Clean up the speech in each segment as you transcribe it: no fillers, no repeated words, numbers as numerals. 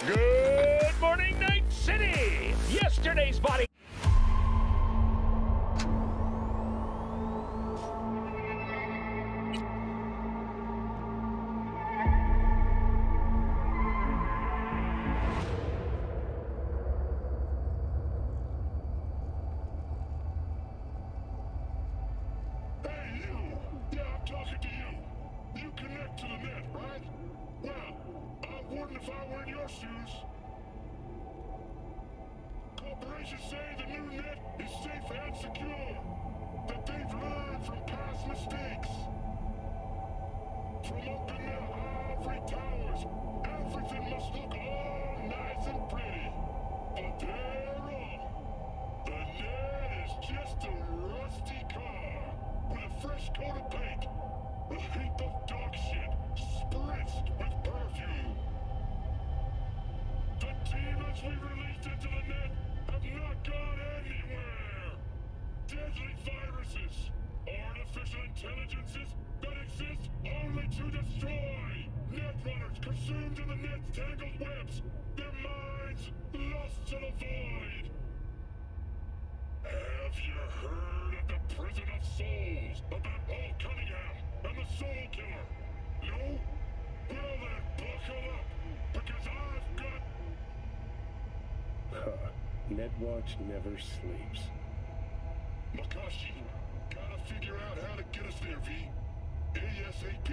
Good morning, Night City! Yesterday's body... Hey, you! Yeah, I'm talking to you. You connect to the net, right? Well, I wouldn't if I were in your shoes. Corporations say the new net is safe and secure. That they've learned from past mistakes. From open their ivory towers, everything must look all nice and pretty. But they're wrong. The net is just a rusty car with a fresh coat of paint. A heap of dog shit spritzed with perfume. The demons we released into the net have not gone anywhere. Deadly viruses, artificial intelligences that exist only to destroy. Netrunners consumed in the net's tangled webs, their minds lost to the void. Have you heard of the Prison of Souls about Paul Cunningham and the Soul Killer? No? Well then, buckle up, because I've got... Netwatch never sleeps. Makashi, gotta figure out how to get us there, V. ASAP.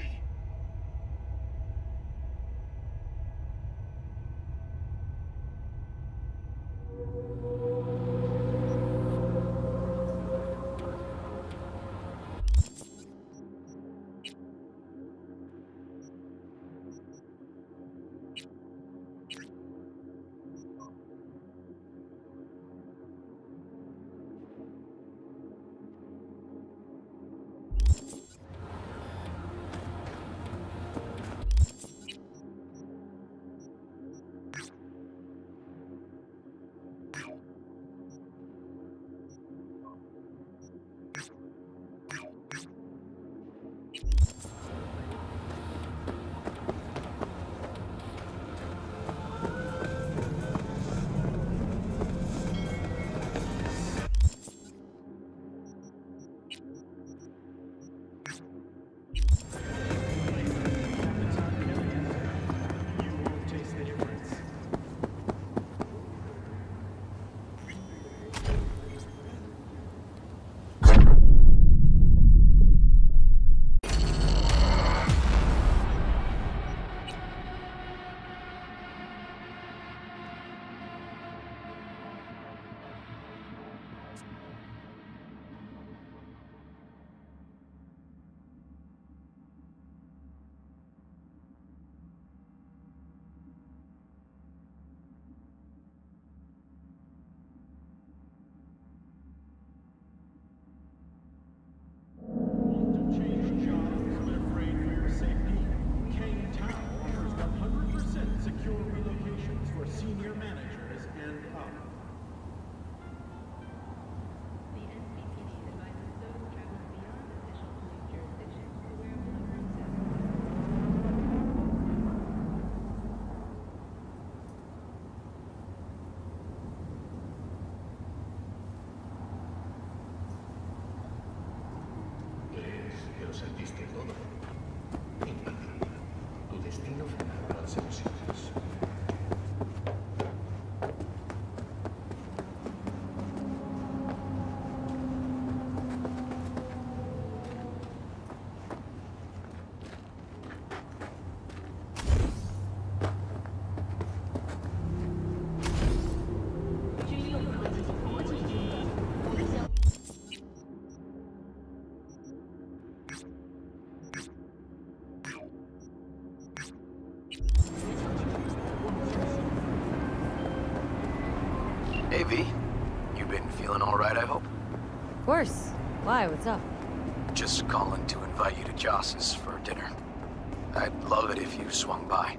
Lo sentiste todo. Impactante. Tu destino final al ser sitios. Hey, V. You been feeling all right, I hope? Of course. Why? What's up? Just calling to invite you to Joss's for dinner. I'd love it if you swung by.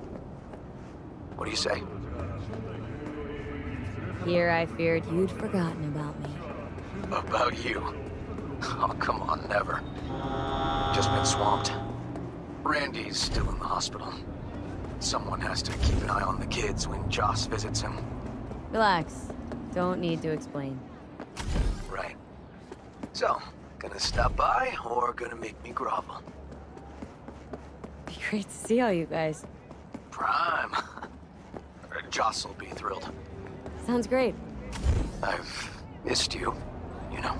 What do you say? Here I feared you'd forgotten about me. About you? Oh, come on, never. Just been swamped. Randy's still in the hospital. Someone has to keep an eye on the kids when Joss visits him. Relax. Don't need to explain. Right. So, gonna stop by or gonna make me grovel? Be great to see all you guys. Prime. Joss will be thrilled. Sounds great. I've missed you, you know.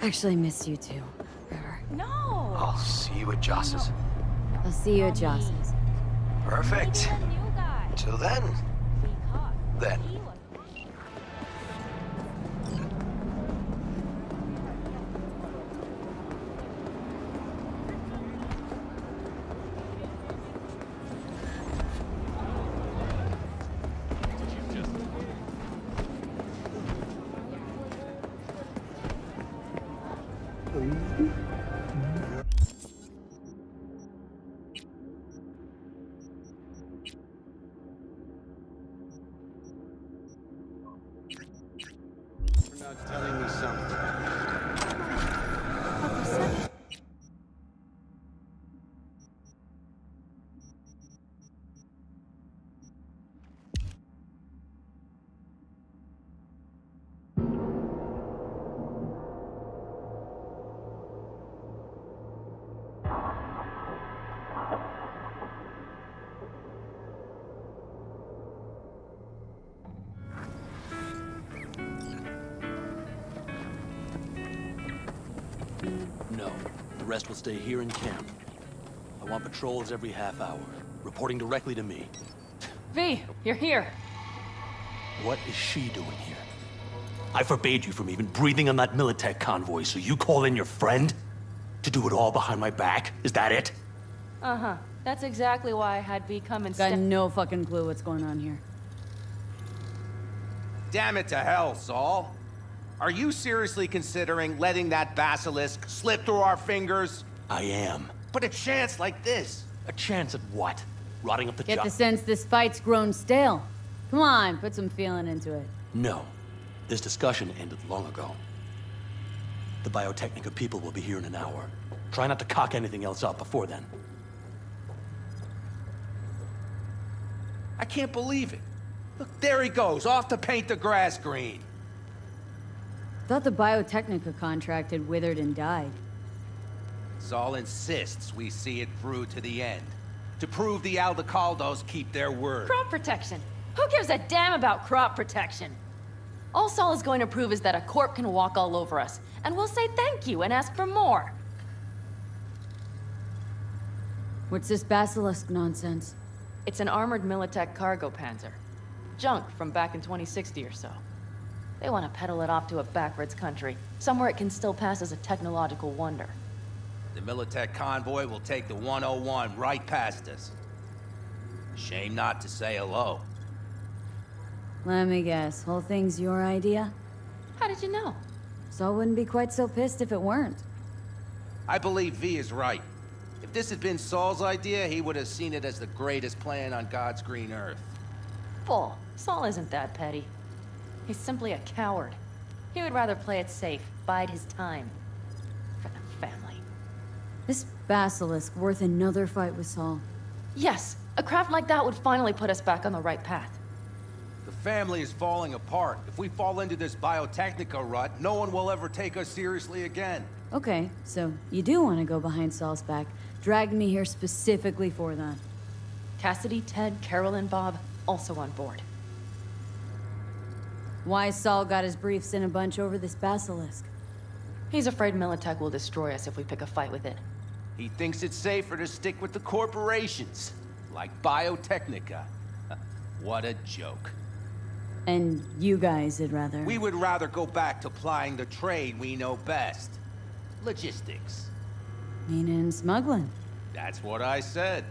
Actually miss you too, River. No! I'll see you at Joss's. I'll see you at Joss's. Perfect. Maybe the new guy. Till then. Because Then. he was- You're not telling me something. No. The rest will stay here in camp. I want patrols every half hour, reporting directly to me. V, you're here. What is she doing here? I forbade you from even breathing on that Militech convoy, so you call in your friend? To do it all behind my back? Is that it? Uh-huh. That's exactly why I had V come and Got step- no fucking clue what's going on here. Damn it to hell, Saul. Are you seriously considering letting that basilisk slip through our fingers? I am. But a chance like this. A chance at what? Rotting up the Get job? the sense this fight's grown stale. Come on, put some feeling into it. No. This discussion ended long ago. The Biotechnica people will be here in an hour. Try not to cock anything else up before then. I can't believe it. Look, there he goes, off to paint the grass green. Thought the Biotechnica contract had withered and died. Saul insists we see it through to the end. To prove the Aldecaldos keep their word. Crop protection. Who gives a damn about crop protection? All Saul is going to prove is that a corp can walk all over us, and we'll say thank you and ask for more. What's this basilisk nonsense? It's an armored Militech cargo panzer. Junk from back in 2060 or so. They want to peddle it off to a backwards country, somewhere it can still pass as a technological wonder. The Militech convoy will take the 101 right past us. Shame not to say hello. Let me guess, whole thing's your idea? How did you know? Saul wouldn't be quite so pissed if it weren't. I believe V is right. If this had been Saul's idea, he would have seen it as the greatest plan on God's green earth. Bull. Saul isn't that petty. He's simply a coward. He would rather play it safe, bide his time. For the family. This basilisk worth another fight with Saul. Yes, a craft like that would finally put us back on the right path. The family is falling apart. If we fall into this Biotechnica rut, no one will ever take us seriously again. Okay, so you do want to go behind Saul's back. Dragged me here specifically for that. Cassidy, Ted, Carol, and Bob also on board. Why Saul got his briefs in a bunch over this basilisk? He's afraid Militech will destroy us if we pick a fight with it. He thinks it's safer to stick with the corporations, like Biotechnica. What a joke. And you guys would rather... We would rather go back to plying the trade we know best. Logistics. Meaning smuggling. That's what I said.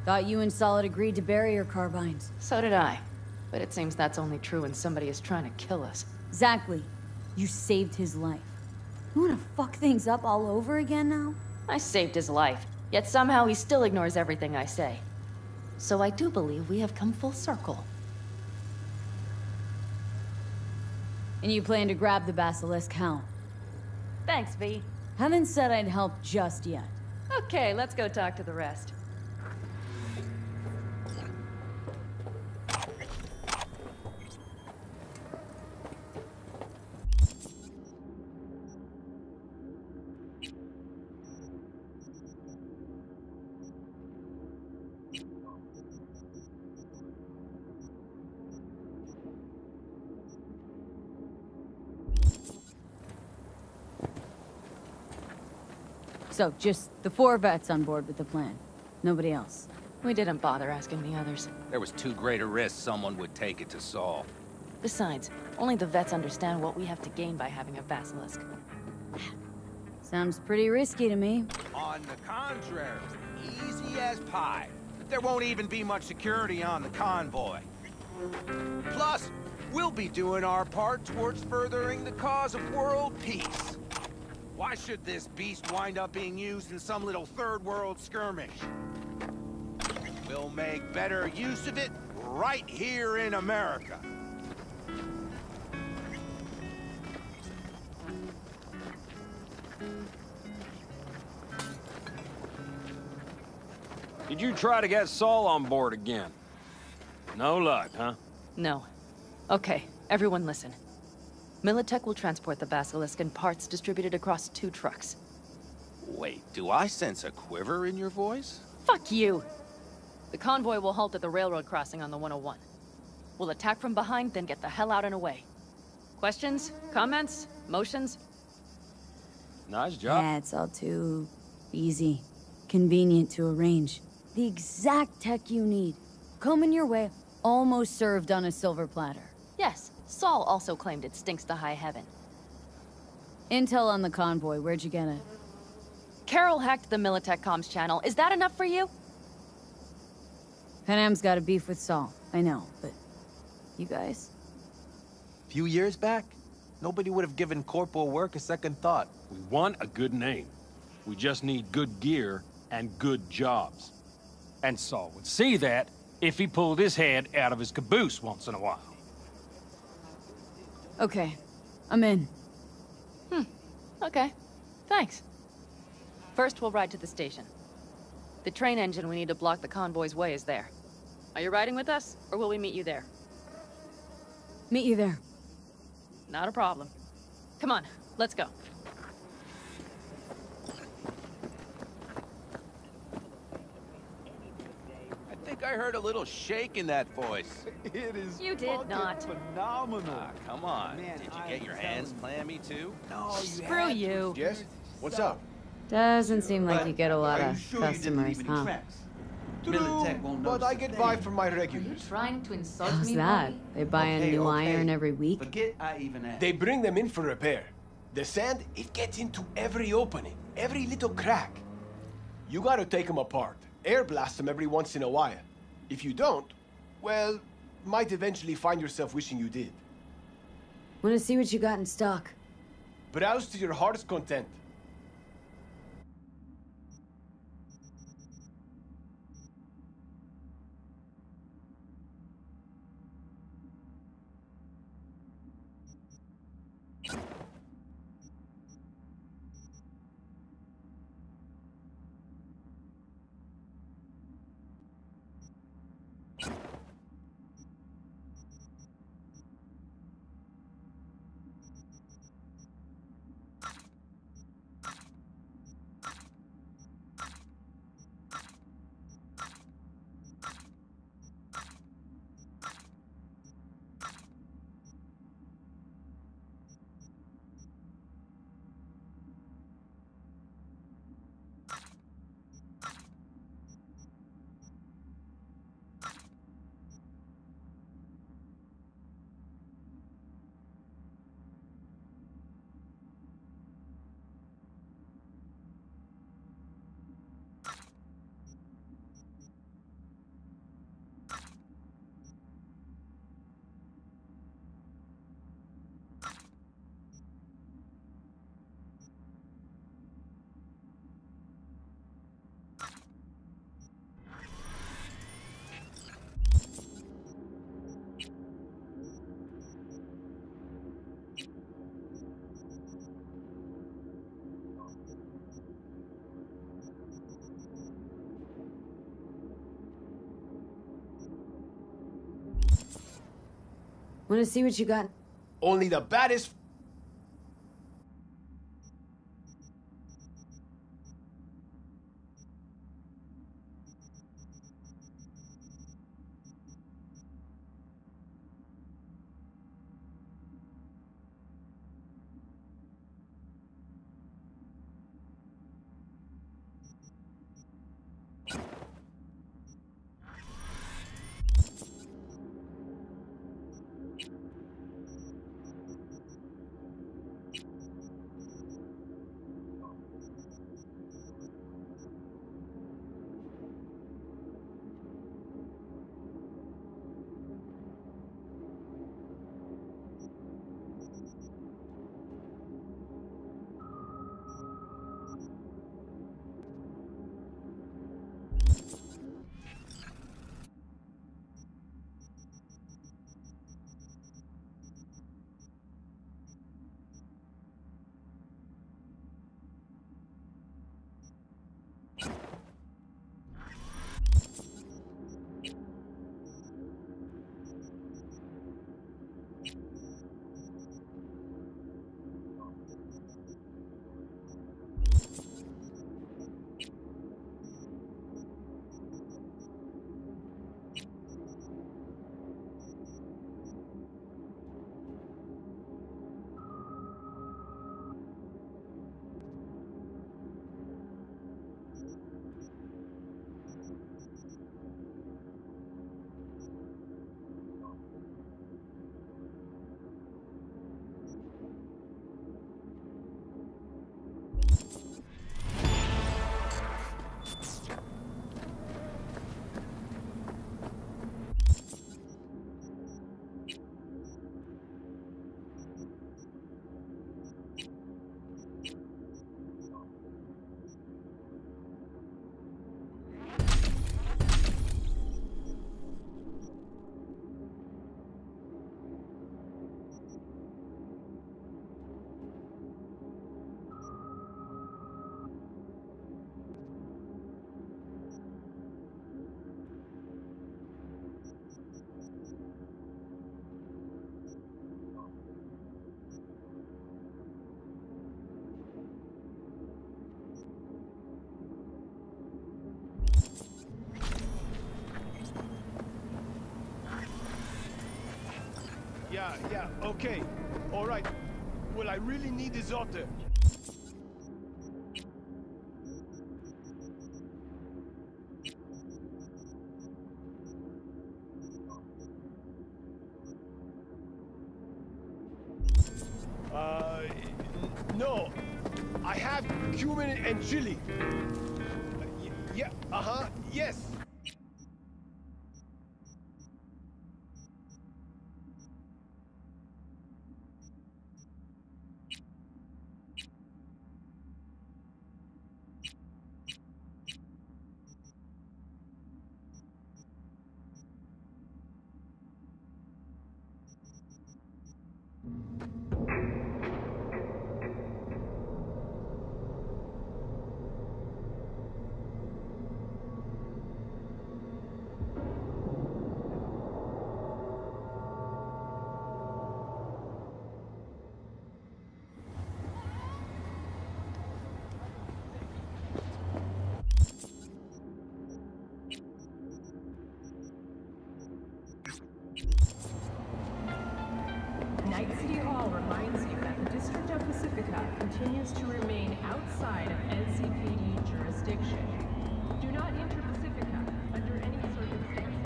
Thought you and Solid agreed to bury your carbines. So did I. But it seems that's only true when somebody is trying to kill us. Exactly. You saved his life. You wanna fuck things up all over again now? I saved his life, yet somehow he still ignores everything I say. So I do believe we have come full circle. And you plan to grab the basilisk how? Thanks, V. Haven't said I'd help just yet. Okay, let's go talk to the rest. So, just the 4 vets on board with the plan. Nobody else. We didn't bother asking the others. There was too great a risk someone would take it to Saul. Besides, only the vets understand what we have to gain by having a basilisk. Sounds pretty risky to me. On the contrary, easy as pie. There won't even be much security on the convoy. Plus, we'll be doing our part towards furthering the cause of world peace. Why should this beast wind up being used in some little third world skirmish? We'll make better use of it right here in America. Did you try to get Saul on board again? No luck, huh? No. Okay, everyone listen. Militech will transport the basilisk in parts distributed across 2 trucks. Wait, do I sense a quiver in your voice? Fuck you! The convoy will halt at the railroad crossing on the 101. We'll attack from behind, then get the hell out and away. Questions? Comments? Motions? Nice job. Yeah, it's all too easy. Convenient to arrange. The exact tech you need. Coming your way, almost served on a silver platter. Yes, Saul also claimed it stinks to high heaven. Intel on the convoy, where'd you get it? Carol hacked the Militech comms channel. Is that enough for you? Panam's got a beef with Saul, I know, but you guys? Few years back, nobody would have given corporal work a second thought. We want a good name. We just need good gear and good jobs. And Saul would see that if he pulled his head out of his caboose once in a while. Okay, I'm in. Okay. Thanks. First, we'll ride to the station. The train engine we need to block the convoy's way is there. Are you riding with us, or will we meet you there? Meet you there. Not a problem. Come on, let's go. I think I heard a little shake in that voice. It is You did not. phenomenal. Ah, come on. Man, Did you get your hands clammy too? No, you Screw you. Yes? What's up? Doesn't seem like you get a lot Are of you sure you didn't customers, leave any huh? tracks? True, Militech won't but notice I a get thing. by from my regulars. Trying to insult How's that? They buy a new iron every week? Forget I even asked. They bring them in for repair. The sand, it gets into every opening, every little crack. You gotta take them apart, air blast them every once in a while. If you don't, well, might eventually find yourself wishing you did. Wanna see what you got in stock? Browse to your heart's content. Wanna see what you got? Only the baddest. Yeah, okay. All right. Well, I really need this otter. No. I have cumin and chili. Yeah, yes. Night City Hall reminds you that the District of Pacifica continues to remain outside of NCPD jurisdiction. Do not enter Pacifica under any circumstances.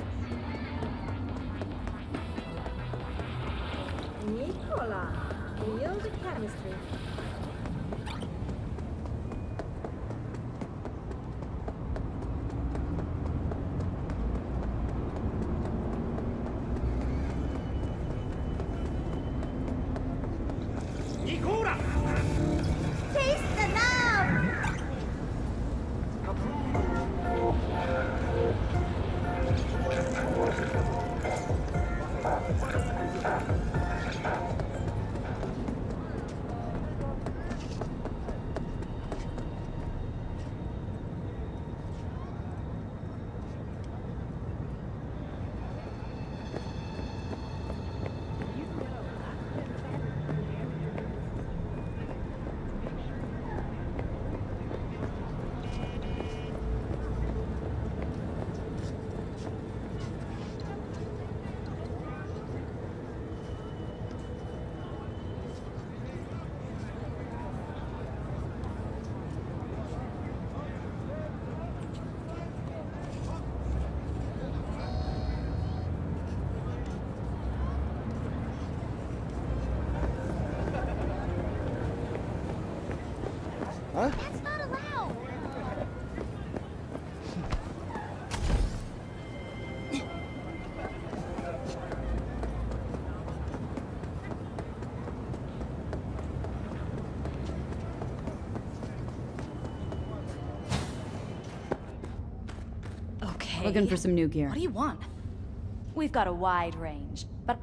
Nicola, feel the chemistry. Taste the love! Okay. Looking for some new gear. What do you want? We've got a wide range, but...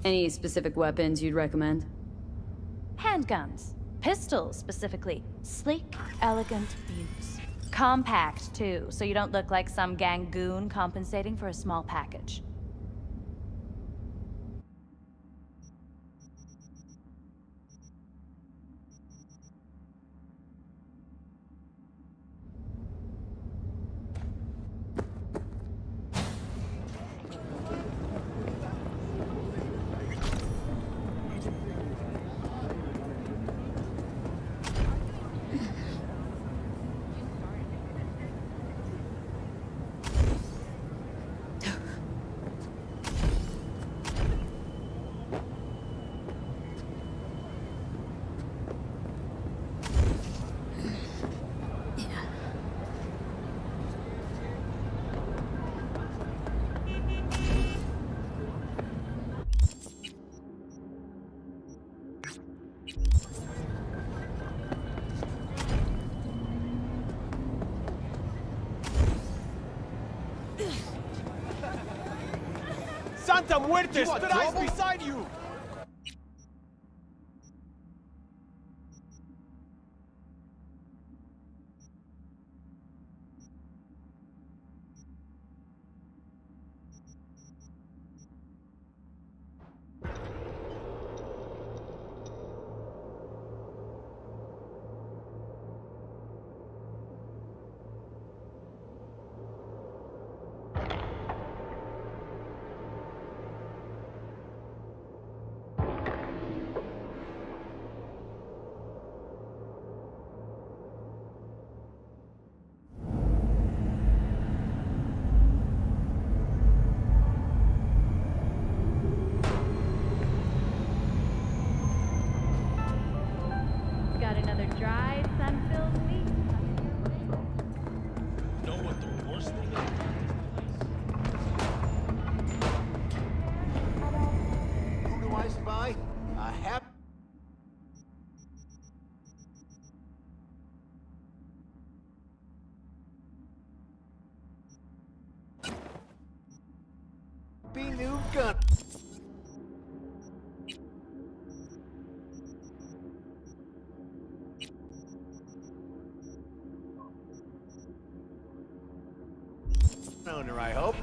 Any specific weapons you'd recommend? Handguns. Pistols, specifically. Sleek, elegant beauts. Compact, too, so you don't look like some gangoon compensating for a small package. Santa Muerte lies beside you! Got another dry, sun-filled week. Know what the worst thing is? Who do I spy? A happy... new gun. Owner, I hope.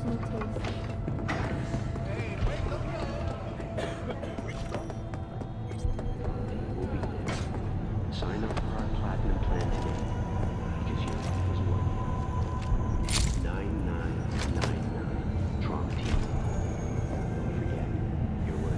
me taste. We'll be there. Sign up for our platinum plan today. Because your life is worth it. 9999 Trump Team. Don't forget, you're worth it.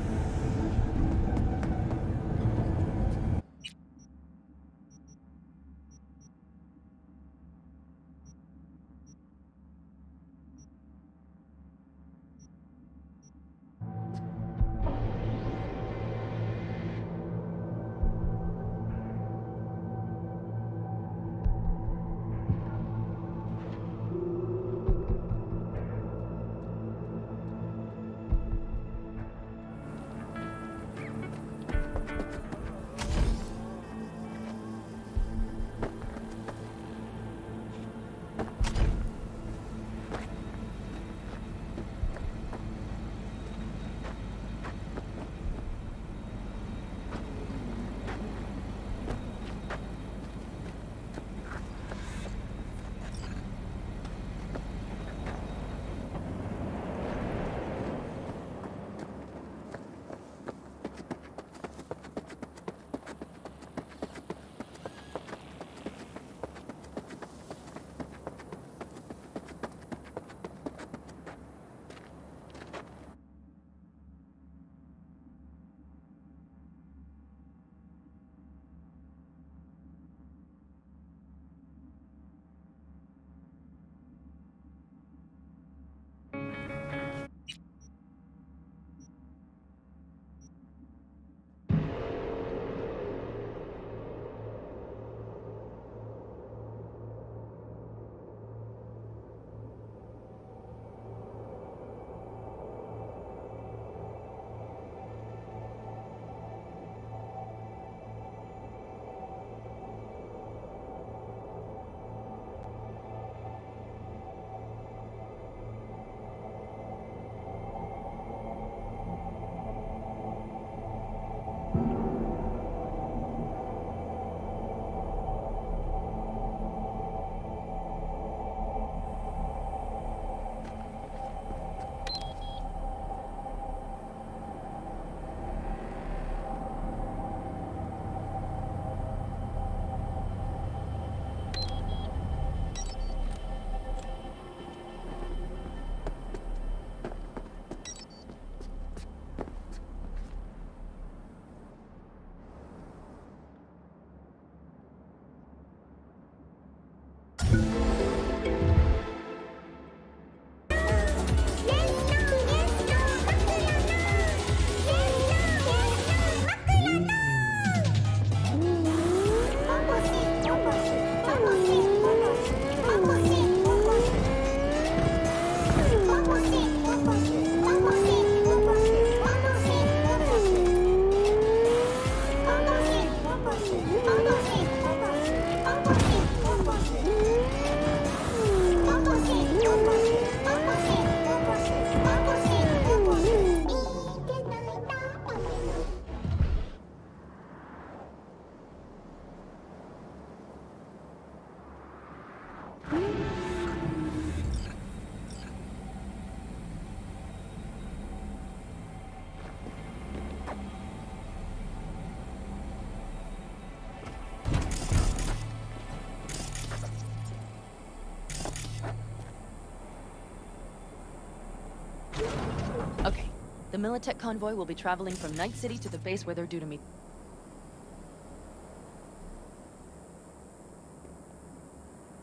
Okay, the Militech convoy will be traveling from Night City to the base where they're due to meet.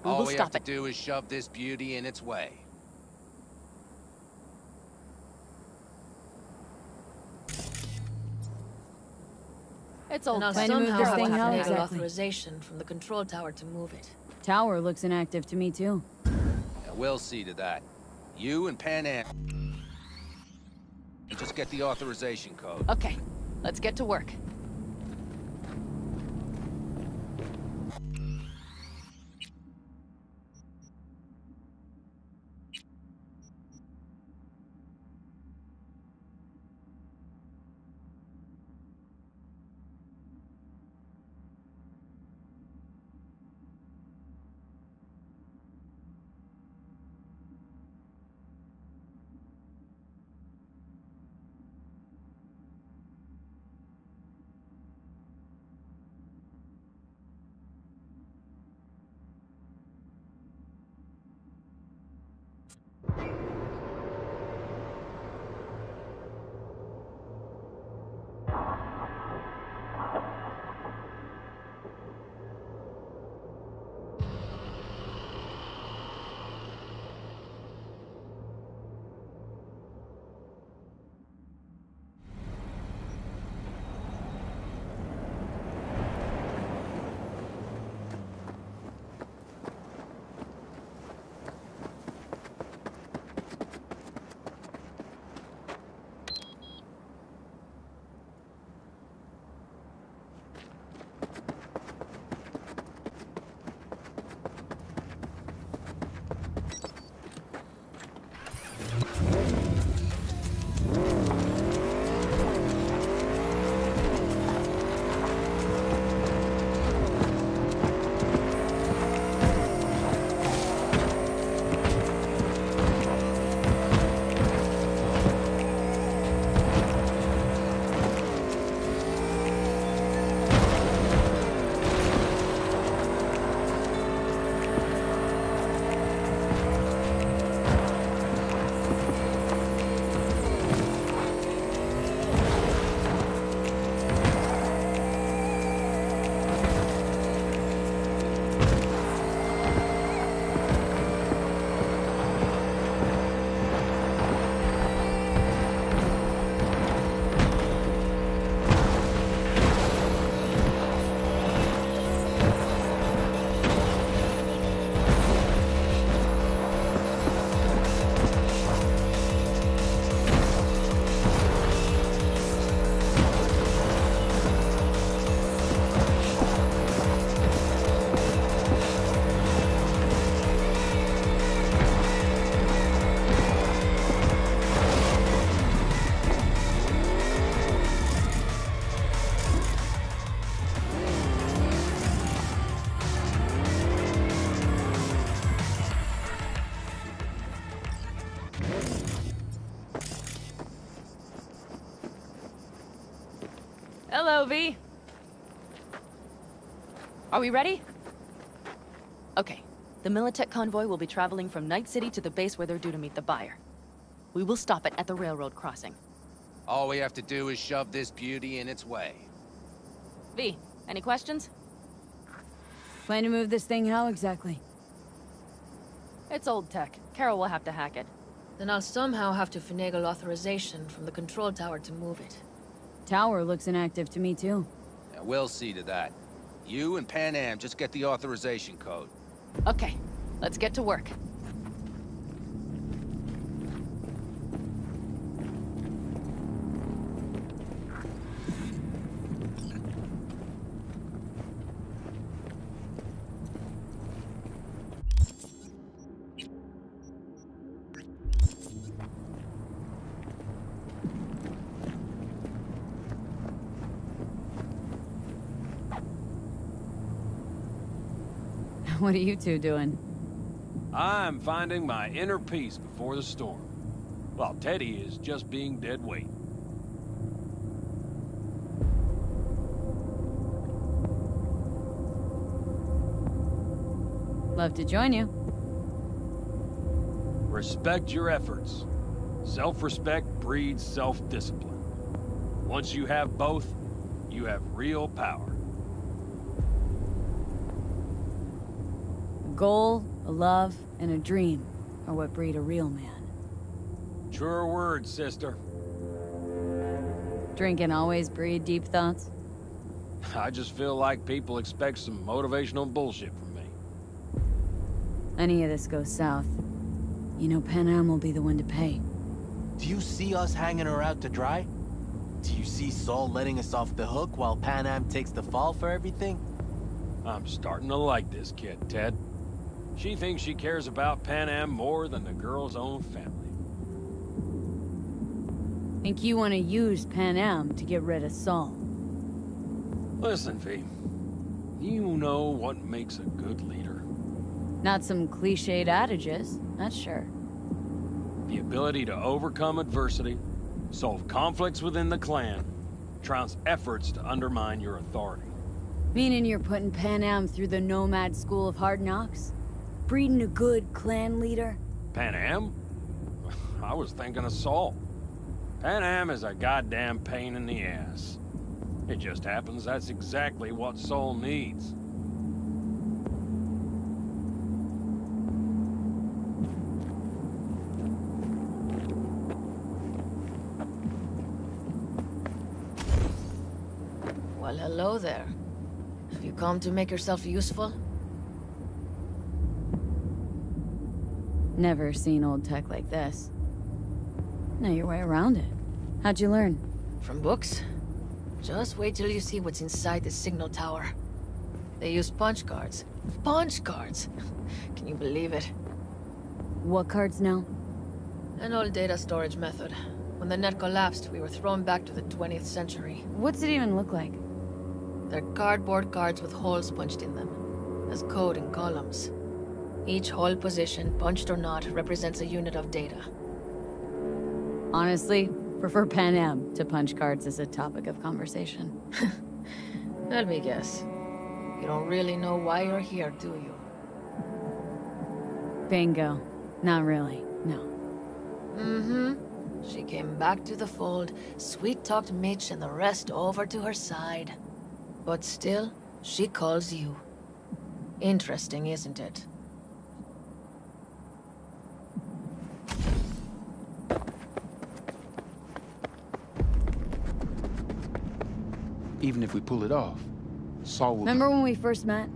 All will we stop have to do is shove this beauty in its way. It's all Plan planned. to move this thing have out? to get Exactly. authorization from the control tower to move it. Tower looks inactive to me, too. Yeah, we'll see to that. You and Pan Am. And just get the authorization code. Okay, let's get to work. Hello, V. Are we ready? Okay. The Militech convoy will be traveling from Night City to the base where they're due to meet the buyer. We will stop it at the railroad crossing. All we have to do is shove this beauty in its way. V, any questions? Plan to move this thing how exactly? It's old tech. Carol will have to hack it. Then I'll somehow have to finagle authorization from the control tower to move it. Tower looks inactive to me, too. Yeah, we'll see to that. You and Pan Am just get the authorization code. Okay, let's get to work. What are you two doing? I'm finding my inner peace before the storm, while Teddy is just being dead weight. Love to join you. Respect your efforts. Self-respect breeds self-discipline. Once you have both, you have real power. A goal, a love, and a dream are what breed a real man. Truer words, sister. Drinking always breed deep thoughts? I just feel like people expect some motivational bullshit from me. Any of this goes south, you know Pan Am will be the one to pay. Do you see us hanging her out to dry? Do you see Saul letting us off the hook while Pan Am takes the fall for everything? I'm starting to like this kid, Ted. She thinks she cares about Pan Am more than the girl's own family. Think you want to use Pan Am to get rid of Saul? Listen, V. You know what makes a good leader. Not some cliched adages, that's sure. The ability to overcome adversity, solve conflicts within the clan, trounce efforts to undermine your authority. Meaning you're putting Pan Am through the Nomad School of Hard Knocks? Breeding a good clan leader? Pan Am? I was thinking of Saul. Pan Am is a goddamn pain in the ass. It just happens that's exactly what Saul needs. Well, hello there. Have you come to make yourself useful? Never seen old tech like this. Know your way around it. How'd you learn? From books? Just wait till you see what's inside the signal tower. They use punch cards. Punch cards! Can you believe it? What cards now? An old data storage method. When the net collapsed, we were thrown back to the 20th century. What's it even look like? They're cardboard cards with holes punched in them. As code in columns. Each hole position, punched or not, represents a unit of data. Honestly, prefer Pan Am to punch cards as a topic of conversation. Let me guess. You don't really know why you're here, do you? Bingo. Not really, no. Mm-hmm. She came back to the fold, sweet-talked Mitch and the rest over to her side. But still, she calls you. Interesting, isn't it? Even if we pull it off, Saul will... Remember when we first met?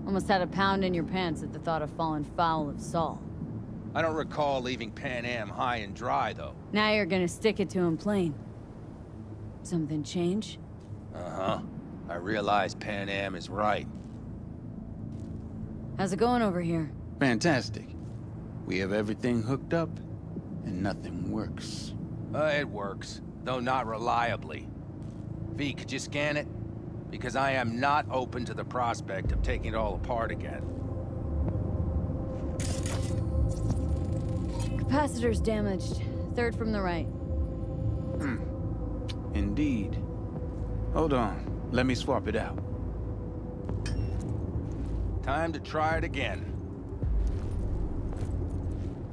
Almost had a pound in your pants at the thought of falling foul of Saul. I don't recall leaving Pan Am high and dry, though. Now you're gonna stick it to him plain. Something change? Uh-huh. I realize Pan Am is right. How's it going over here? Fantastic. We have everything hooked up, and nothing works. It works, though not reliably. V, could you scan it? Because I am not open to the prospect of taking it all apart again. Capacitor's damaged. Third from the right. Indeed. Hold on. Let me swap it out. Time to try it again.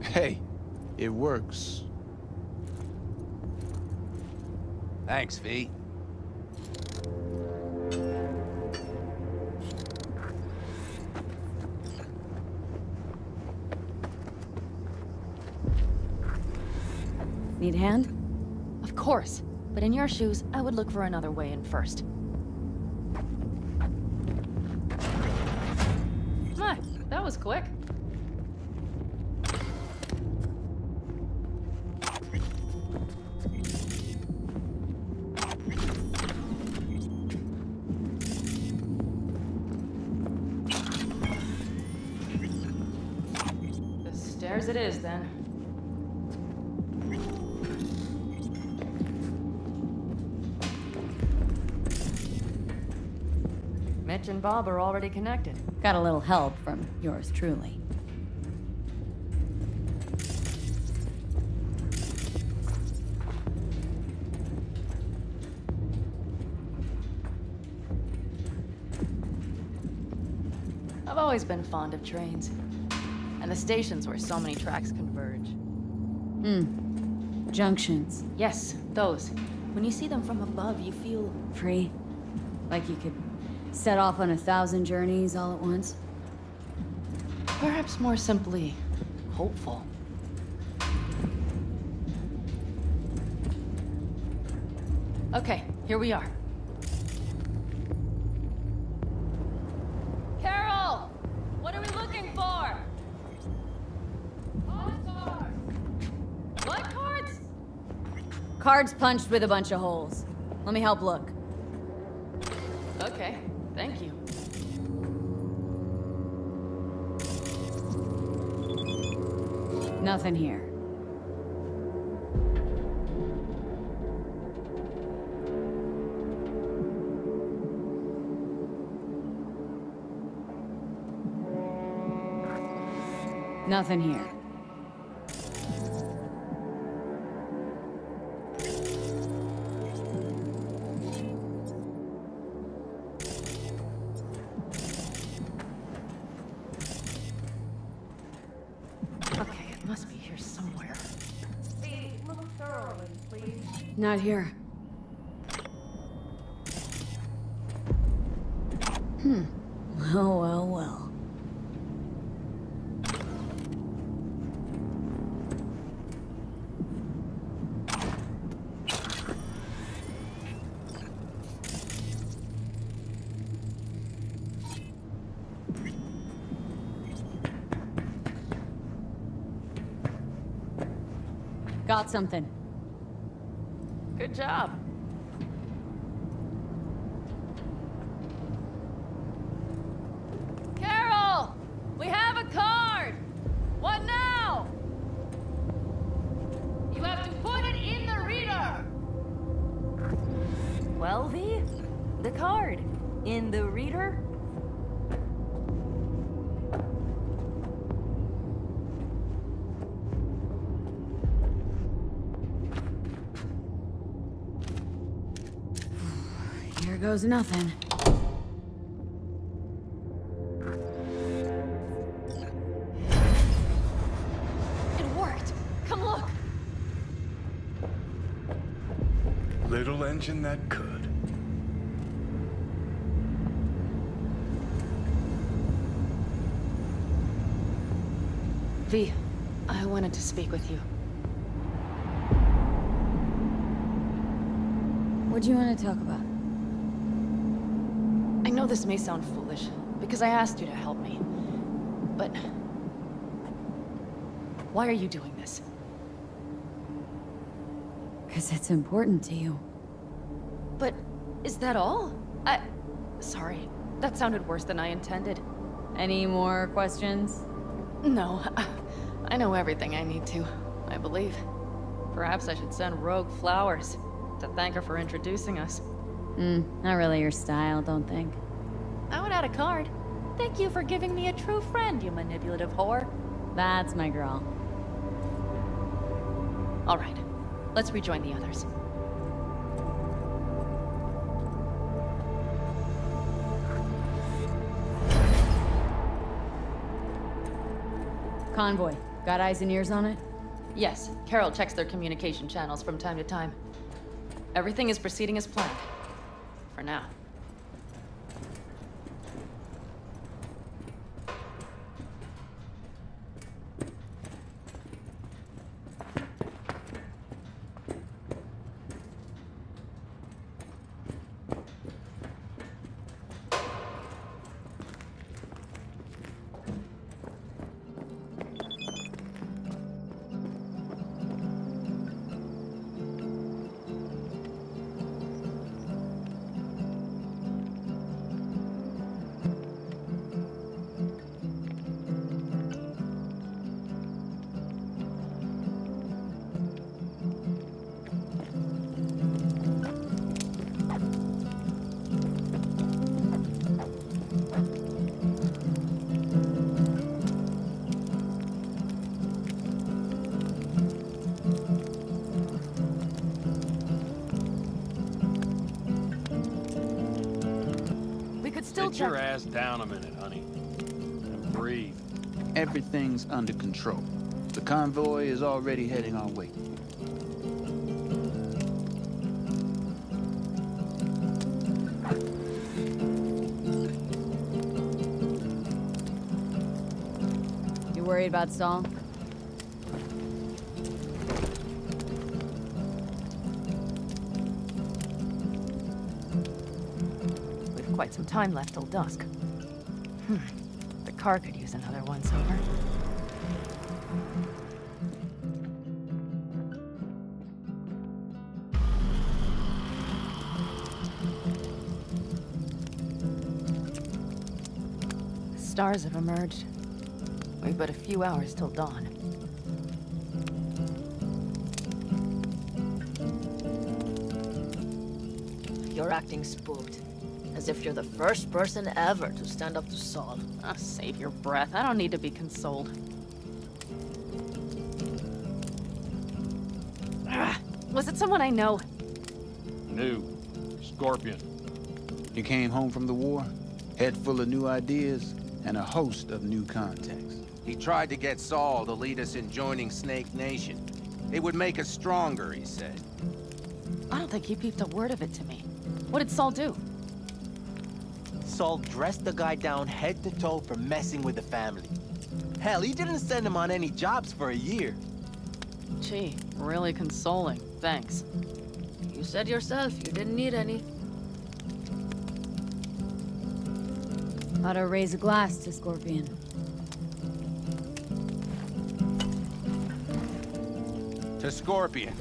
Hey, it works. Thanks, V. Need a hand? Of course. But in your shoes, I would look for another way in first. My, that was quick. The stairs it is, then. Mitch and Bob are already connected. Got a little help from yours truly. I've always been fond of trains. And the stations where so many tracks converge. Junctions. Yes, those. When you see them from above, you feel... Free. Like you could set off on 1,000 journeys all at once. Perhaps more simply, hopeful. Okay, here we are. Carol! What are we looking for? What cards? Cards punched with a bunch of holes. Let me help look. Okay, thank you. Nothing here. Nothing here. Okay, it must be here somewhere. Hey, look thoroughly, please. Not here. Oh, well, well. Got something. Good job. Carol! We have a card! What now? You have to put it in the reader! Well, V, the card. In the reader? Here goes nothing. It worked! Come look! Little engine that could. V, I wanted to speak with you. What do you want to talk about? I know this may sound foolish, because I asked you to help me. But... why are you doing this? Because it's important to you. But... is that all? Sorry. That sounded worse than I intended. Any more questions? No. I know everything I need to, I believe. Perhaps I should send Rogue flowers to thank her for introducing us. Not really your style, don't think. I would add a card. Thank you for giving me a true friend, you manipulative whore. That's my girl. All right. Let's rejoin the others. Convoy. Got eyes and ears on it? Yes, Carol checks their communication channels from time to time. Everything is proceeding as planned. For now. Sit your ass down a minute, honey. And breathe. Everything's under control. The convoy is already heading our way. You worried about Saul? Quite some time left till dusk. The car could use another once-over. The stars have emerged. We've but a few hours till dawn. You're acting spooked. As if you're the first person ever to stand up to Saul. Oh, save your breath. I don't need to be consoled. Was it someone I know? New. Scorpion. You came home from the war, head full of new ideas, and a host of new contacts. He tried to get Saul to lead us in joining Snake Nation. It would make us stronger, he said. I don't think he peeped a word of it to me. What did Saul do? Saul dressed the guy down head to toe for messing with the family. Hell, he didn't send him on any jobs for a year. Gee, really consoling. Thanks. You said yourself you didn't need any. Ought to raise a glass to Scorpion. To Scorpion.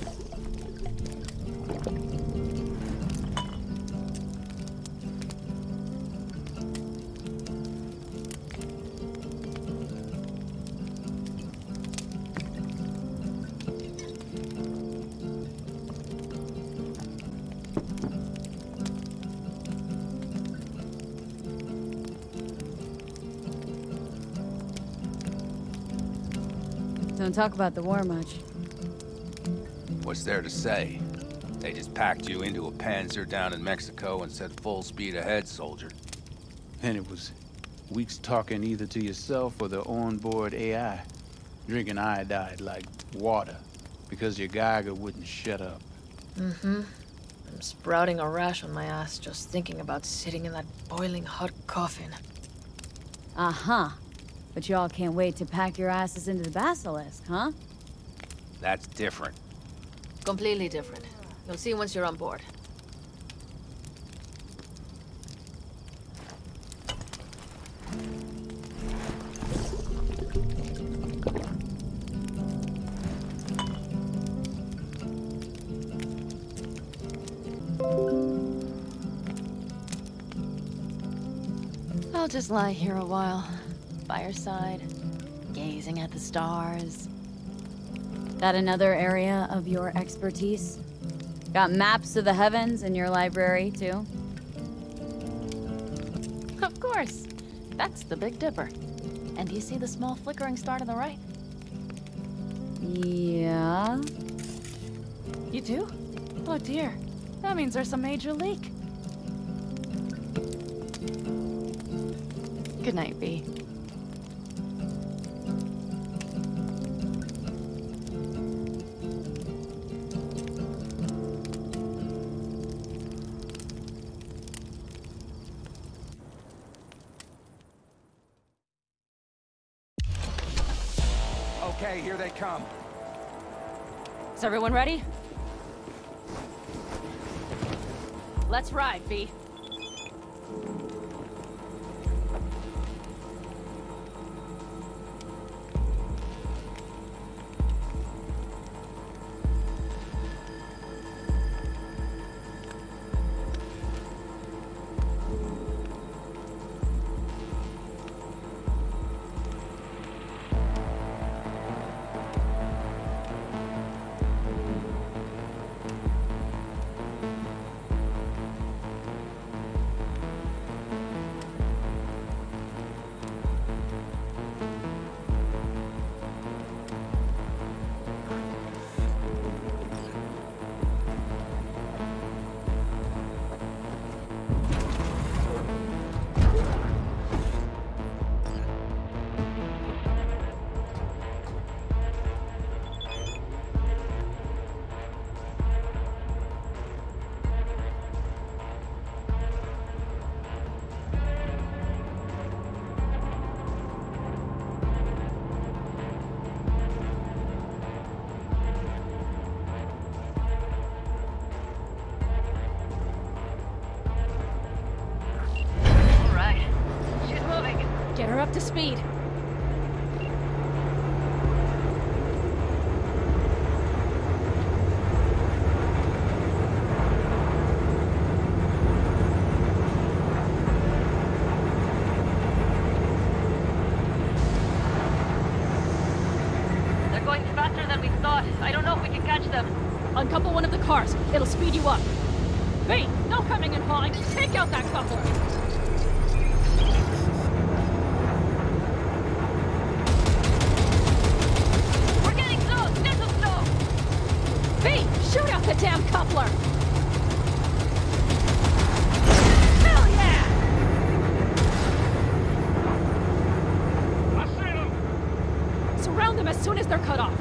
Don't talk about the war much. What's there to say? They just packed you into a Panzer down in Mexico and said full speed ahead, soldier. And it was weeks talking either to yourself or the onboard AI, drinking iodide like water, because your Geiger wouldn't shut up. I'm sprouting a rash on my ass just thinking about sitting in that boiling hot coffin. But y'all can't wait to pack your asses into the Basilisk, huh? That's different. Completely different. You'll see once you're on board. I'll just lie here a while. By your side, gazing at the stars. That another area of your expertise? Got maps of the heavens in your library, too? Of course. That's the Big Dipper. And do you see the small flickering star to the right? Yeah. You do? Oh dear. That means there's a major leak. Good night, B. Okay, here they come. Is everyone ready? Let's ride, V. Get her up to speed. They're going faster than we thought. I don't know if we can catch them. Uncouple one of the cars. It'll speed you up. V, no coming and hauling. Take out that coupler. Shoot out the damn coupler! Hell yeah! I see them! Surround them as soon as they're cut off.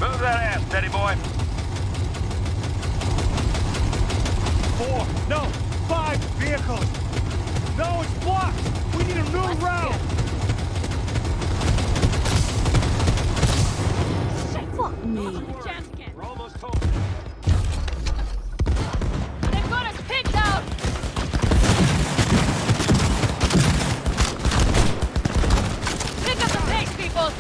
Move that ass, steady boy. 4, no, 5 vehicles. No, it's blocked. We need a new route. Fuck me. We're almost home. They've got us picked out. Pick up the pace, people.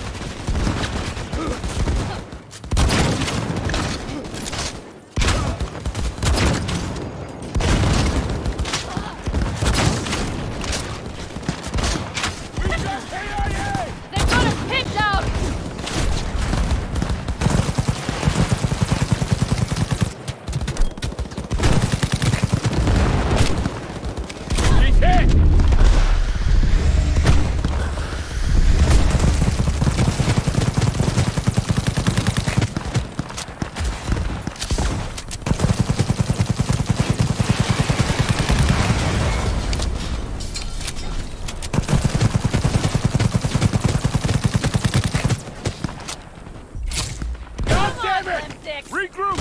Regroup!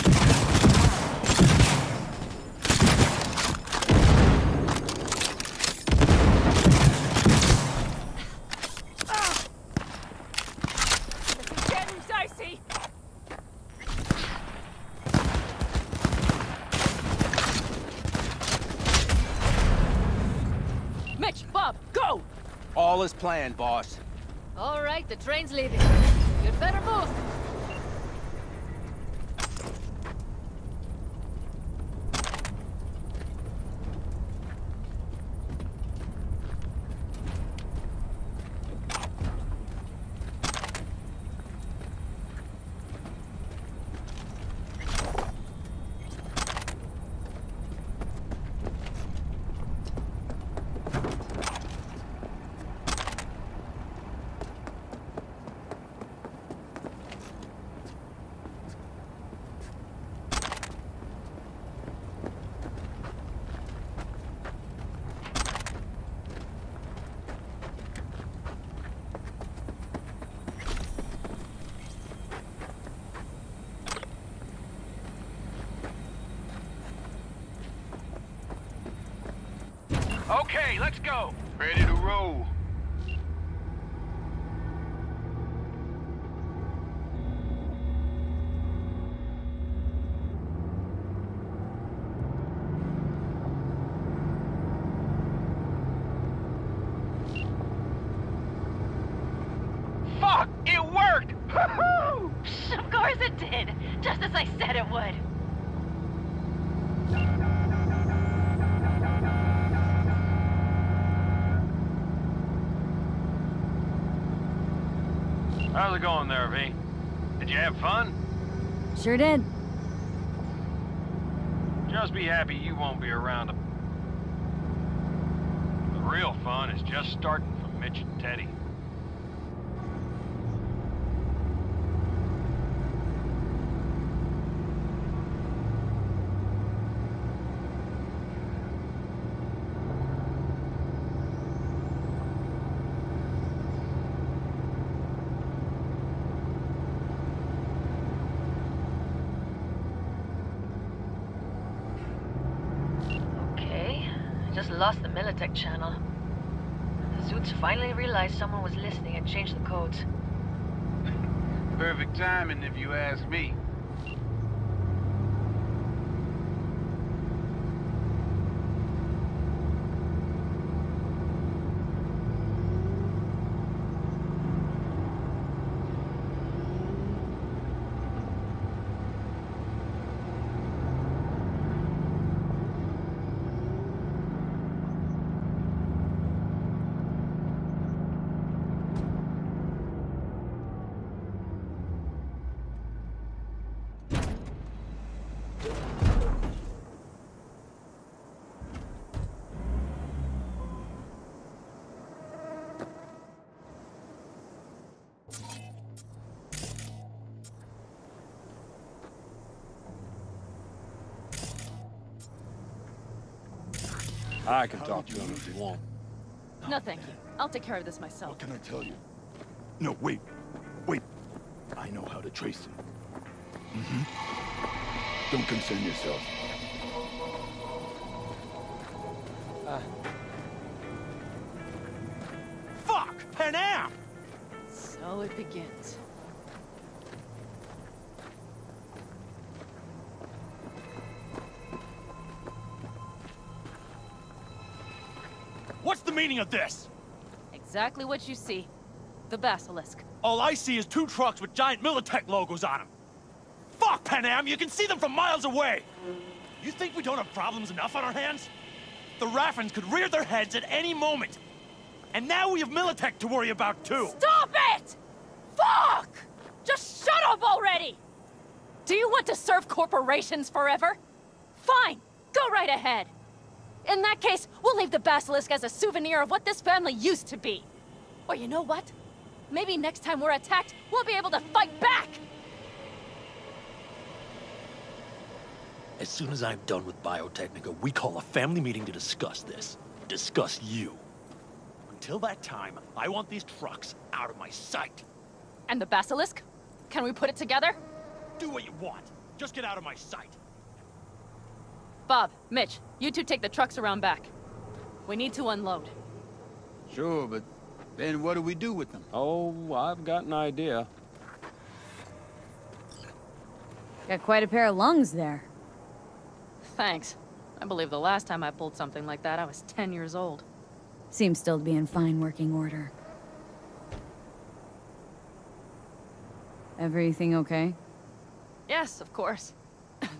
This is getting dicey. Mitch, Bob, go! All is planned, boss. All right, the train's leaving. You'd better move. Okay, let's go. Ready to roll. Fuck! It worked! Woohoo! Of course it did. Just as I said it would. How's it going there, V? Did you have fun? Sure did. Just be happy you won't be around. The real fun is just starting for Mitch and Teddy. Just lost the Militech channel. The Zoots finally realized someone was listening and changed the codes. Perfect timing, if you ask me. I can talk to him if you want. No, thank you. I'll take care of this myself. What can I tell you? No, wait. Wait. I know how to trace him. Don't concern yourself. Fuck! Pan Am! So it begins. What's the meaning of this? Exactly what you see. The Basilisk. All I see is 2 trucks with giant Militech logos on them. Fuck, Pan Am! You can see them from miles away! You think we don't have problems enough on our hands? The Raffens could rear their heads at any moment. And now we have Militech to worry about, too. Stop it! Fuck! Just shut up already! Do you want to serve corporations forever? Fine, go right ahead. In that case, we'll leave the Basilisk as a souvenir of what this family used to be. Or you know what? Maybe next time we're attacked, we'll be able to fight back! As soon as I'm done with Biotechnica, we call a family meeting to discuss this. Discuss you. Until that time, I want these trucks out of my sight. And the Basilisk? Can we put it together? Do what you want. Just get out of my sight. Bob, Mitch, you two take the trucks around back. We need to unload. Sure, but then what do we do with them? Oh, I've got an idea. Got quite a pair of lungs there. Thanks. I believe the last time I pulled something like that, I was 10 years old. Seems still to be in fine working order. Everything okay? Yes, of course.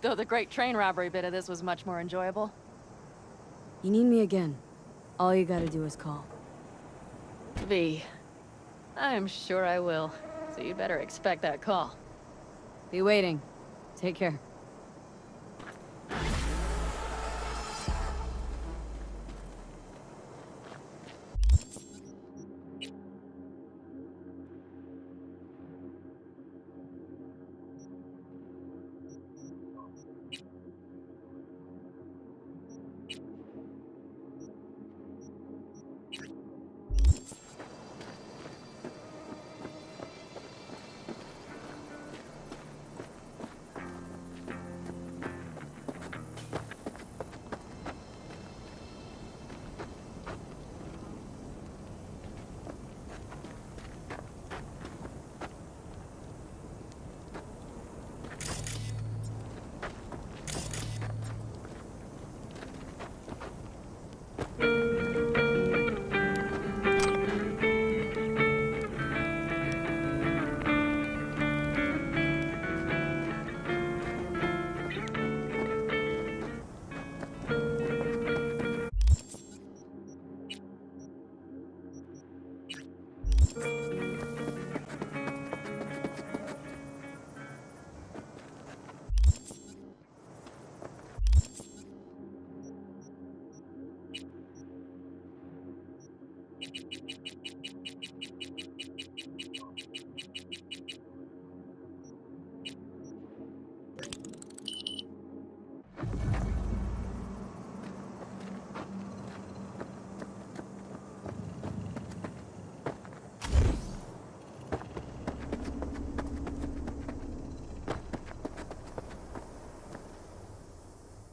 Though the great train robbery bit of this was much more enjoyable. You need me again. All you gotta do is call. V. I'm sure I will. So you'd better expect that call. Be waiting. Take care.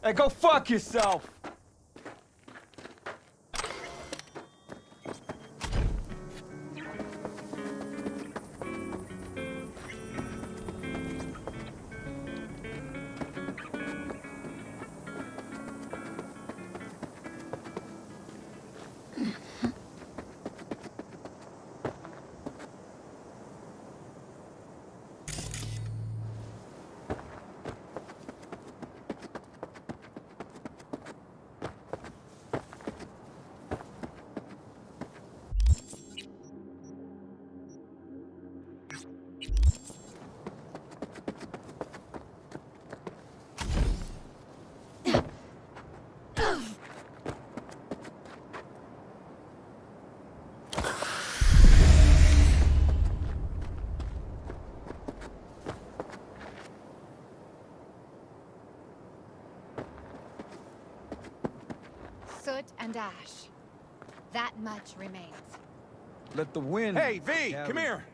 Hey, go fuck yourself! Soot and ash. That much remains. Let the wind... Hey, V, come here!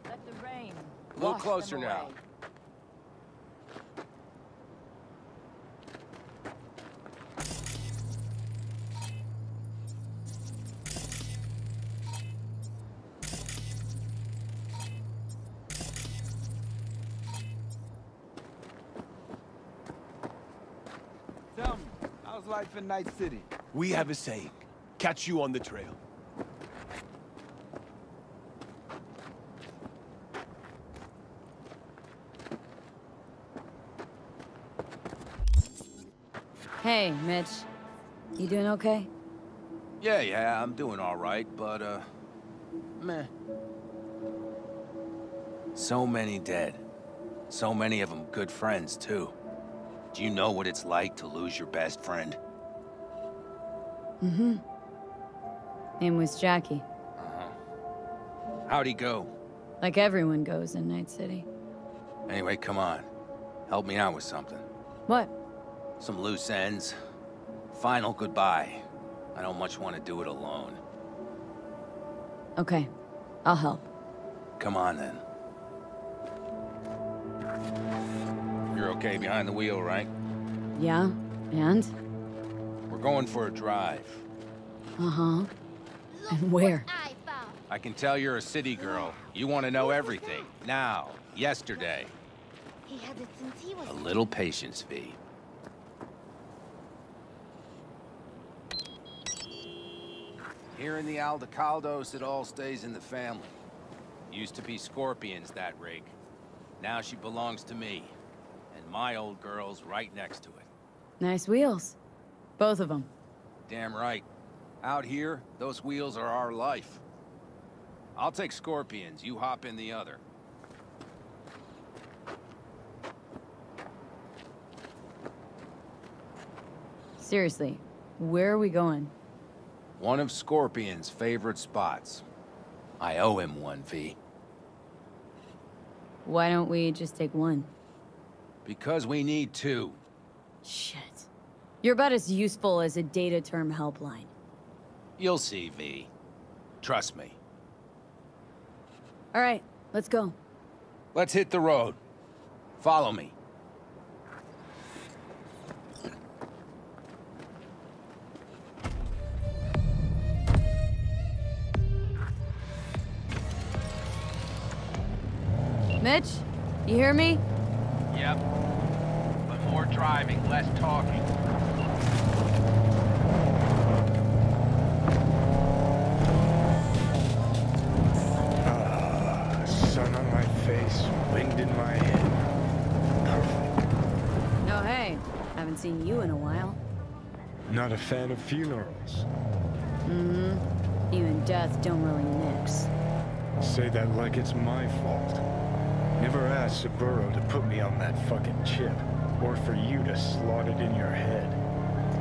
Let the rain. A little wash closer them now. away. Tell me, how's life in Night City? We have a saying. Catch you on the trail. Hey, Mitch. You doing okay? Yeah, I'm doing all right, but, meh. So many dead. So many of them good friends, too. Do you know what it's like to lose your best friend? Mm-hmm. Name was Jackie. How'd he go? Like everyone goes in Night City. Anyway, come on. Help me out with something. What? Some loose ends. Final goodbye. I don't much want to do it alone. Okay. I'll help. Come on, then. You're okay behind the wheel, right? Yeah? And? We're going for a drive. Uh-huh. And where? I can tell you're a city girl. You want to know everything. Now. Yesterday. He had it since he was... A little patience, V. Here in the Aldecaldos, it all stays in the family. Used to be Scorpions, that rig. Now she belongs to me. And my old girl's right next to it. Nice wheels. Both of them. Damn right. Out here, those wheels are our life. I'll take Scorpions, you hop in the other. Seriously, where are we going? One of Scorpion's favorite spots. I owe him one, V. Why don't we just take one? Because we need two. Shit. You're about as useful as a data term helpline. You'll see, V. Trust me. All right, let's go. Let's hit the road. Follow me. Mitch, you hear me? Yep. But more driving, less talking. Sun on my face, wind in my head. Perfect. Oh, hey. Haven't seen you in a while. Not a fan of funerals. Mm-hmm. You and death don't really mix. Say that like it's my fault. Never asked Saburo to put me on that fucking chip, or for you to slot it in your head.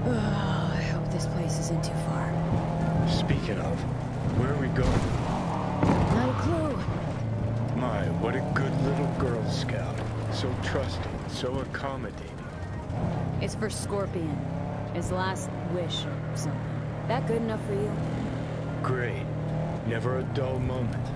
Oh, I hope this place isn't too far. Speaking of, where are we going? Not a clue. My, what a good little Girl Scout. So trusting, so accommodating. It's for Scorpion. His last wish or something. That good enough for you? Great. Never a dull moment.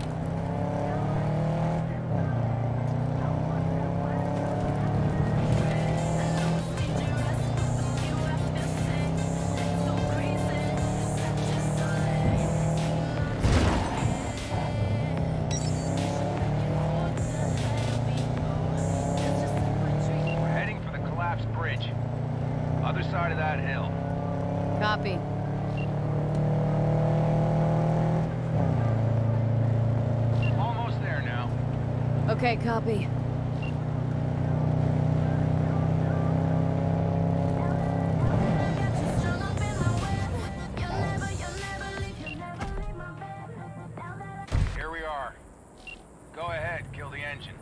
collapsed bridge. Other side of that hill. Copy. Almost there now. Okay, copy. Here we are. Go ahead, kill the engine.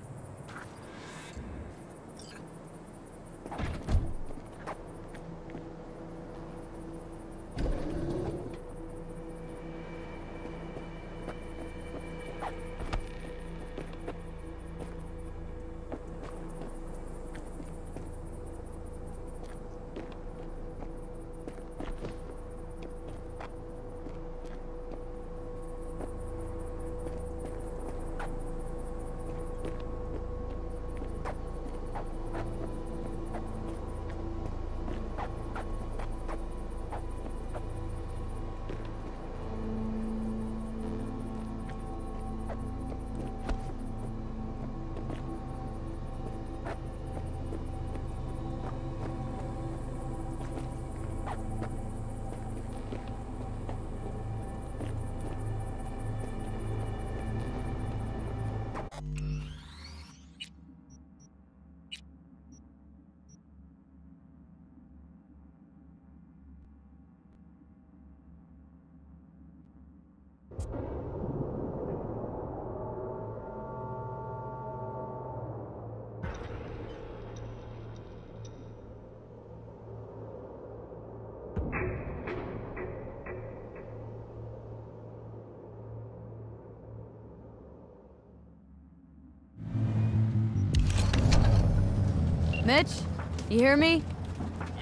Mitch, you hear me?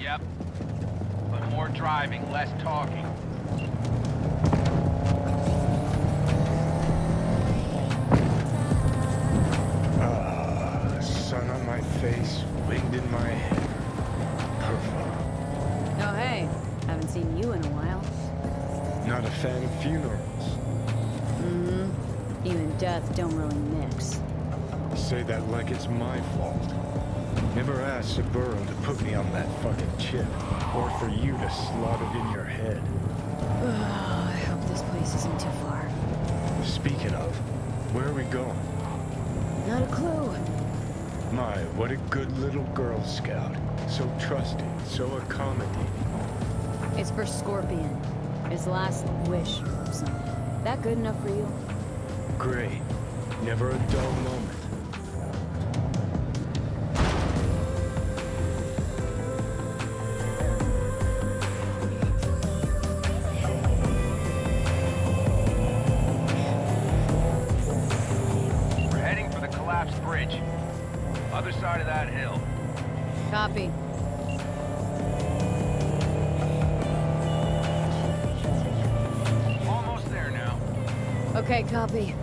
Yep. But more driving, less talking. Sun on my face, wind in my hair. Perfect. Oh, hey. Haven't seen you in a while. Not a fan of funerals. Mm-hmm. You and death don't really mix. Say that like it's my fault. Never asked Saburo to put me on that fucking chip, or for you to slot it in your head. I hope this place isn't too far. Speaking of, where are we going? Not a clue. My, what a good little Girl Scout. So trusting, so accommodating. It's for Scorpion. His last wish or something. That good enough for you? Great. Never a dull moment. We're heading for the collapsed bridge. Other side of that hill. Copy. Almost there now. Okay, copy.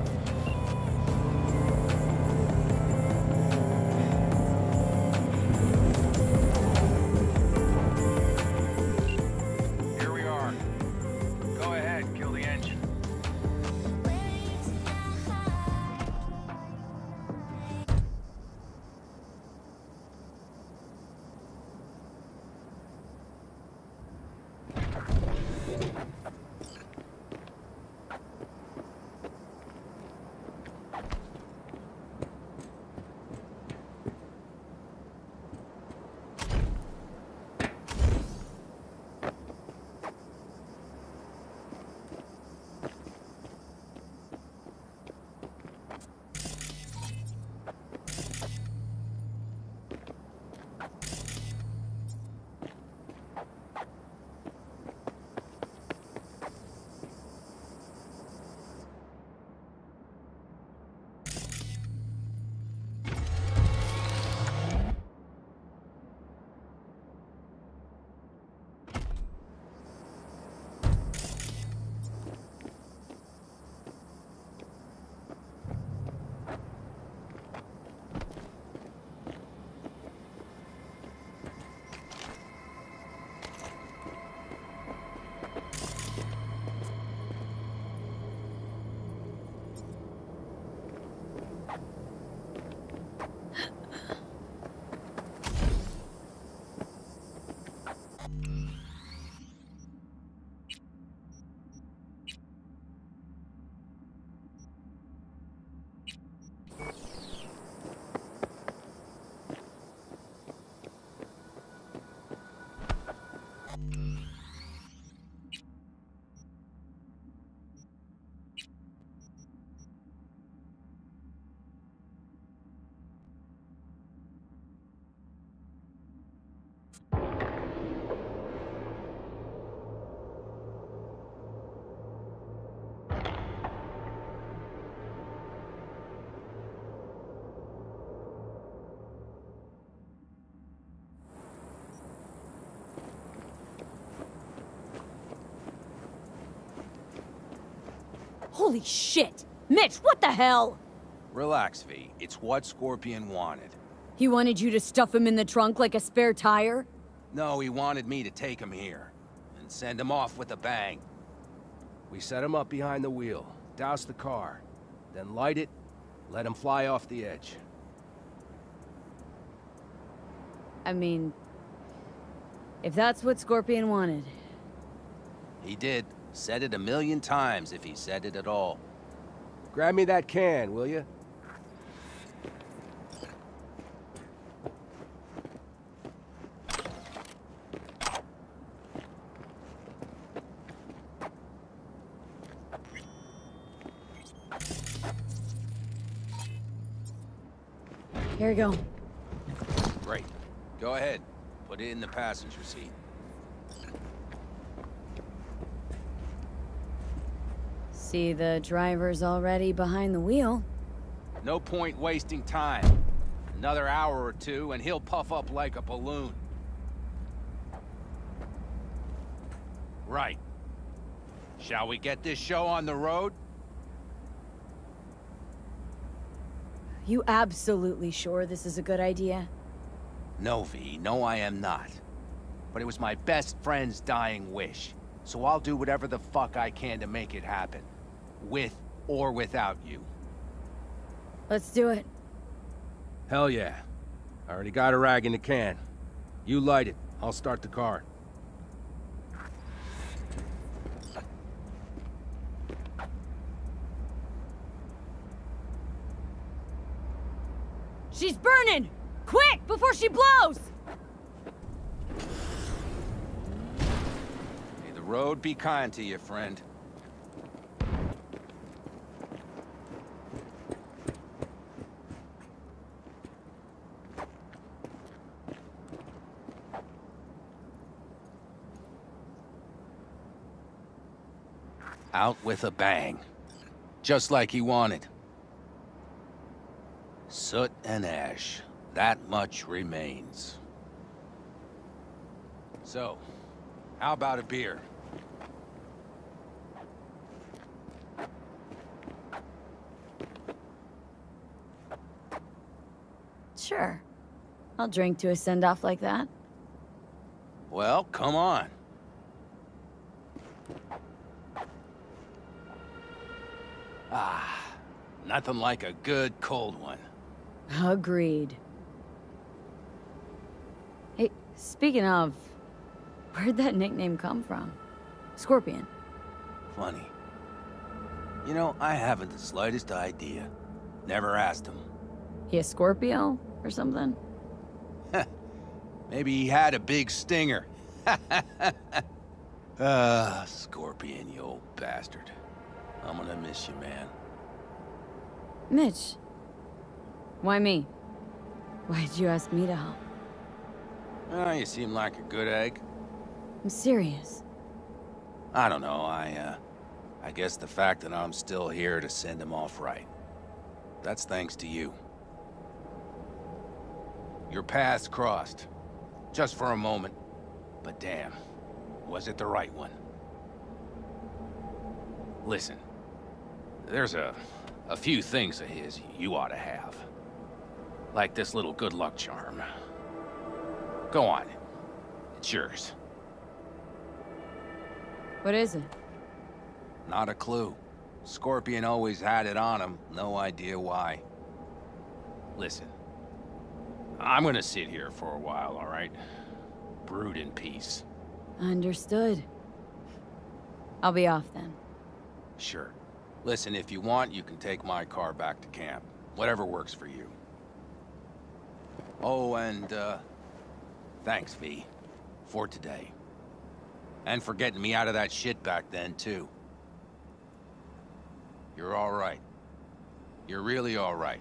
Here we are. Go ahead, kill the engine. Holy shit! Mitch, what the hell? Relax, V. It's what Scorpion wanted. He wanted you to stuff him in the trunk like a spare tire? No, he wanted me to take him here and send him off with a bang. We set him up behind the wheel, douse the car, then light it, let him fly off the edge. I mean, if that's what Scorpion wanted. He did. Said it 1,000,000 times if he said it at all. Grab me that can, will you? Here we go. Great. Go ahead. Put it in the passenger seat. See, the driver's already behind the wheel. No point wasting time. Another hour or two, and he'll puff up like a balloon. Right. Shall we get this show on the road? You absolutely sure this is a good idea? No, V. No, I am not. But it was my best friend's dying wish. So I'll do whatever the fuck I can to make it happen. With or without you. Let's do it. Hell yeah. I already got a rag in the can. You light it. I'll start the car. She's burning! Quick, before she blows! May the road be kind to you, friend. Out with a bang. Just like he wanted. Soot and ash. That much remains. So, how about a beer? Sure. I'll drink to a send-off like that. Well, come on. Ah, nothing like a good cold one. Agreed. Hey, speaking of, where'd that nickname come from? Scorpion. Funny. You know, I haven't the slightest idea. Never asked him. He a Scorpio or something? Maybe he had a big stinger. Scorpion, you old bastard. I'm gonna miss you, man. Mitch. Why me? Why'd you ask me to help? Oh, you seem like a good egg. I'm serious. I don't know, I guess the fact that I'm still here to send him off right. That's thanks to you. Your paths crossed. Just for a moment. But damn, was it the right one? Listen, there's a few things of his you ought to have. Like this little good luck charm. Go on. It's yours. What is it? Not a clue. Scorpion always had it on him. No idea why. Listen. I'm gonna sit here for a while, all right? Brood in peace. Understood. I'll be off then. Sure. Listen, if you want, you can take my car back to camp. Whatever works for you. Oh, and, thanks, V. For today. And for getting me out of that shit back then, too. You're all right. You're really all right.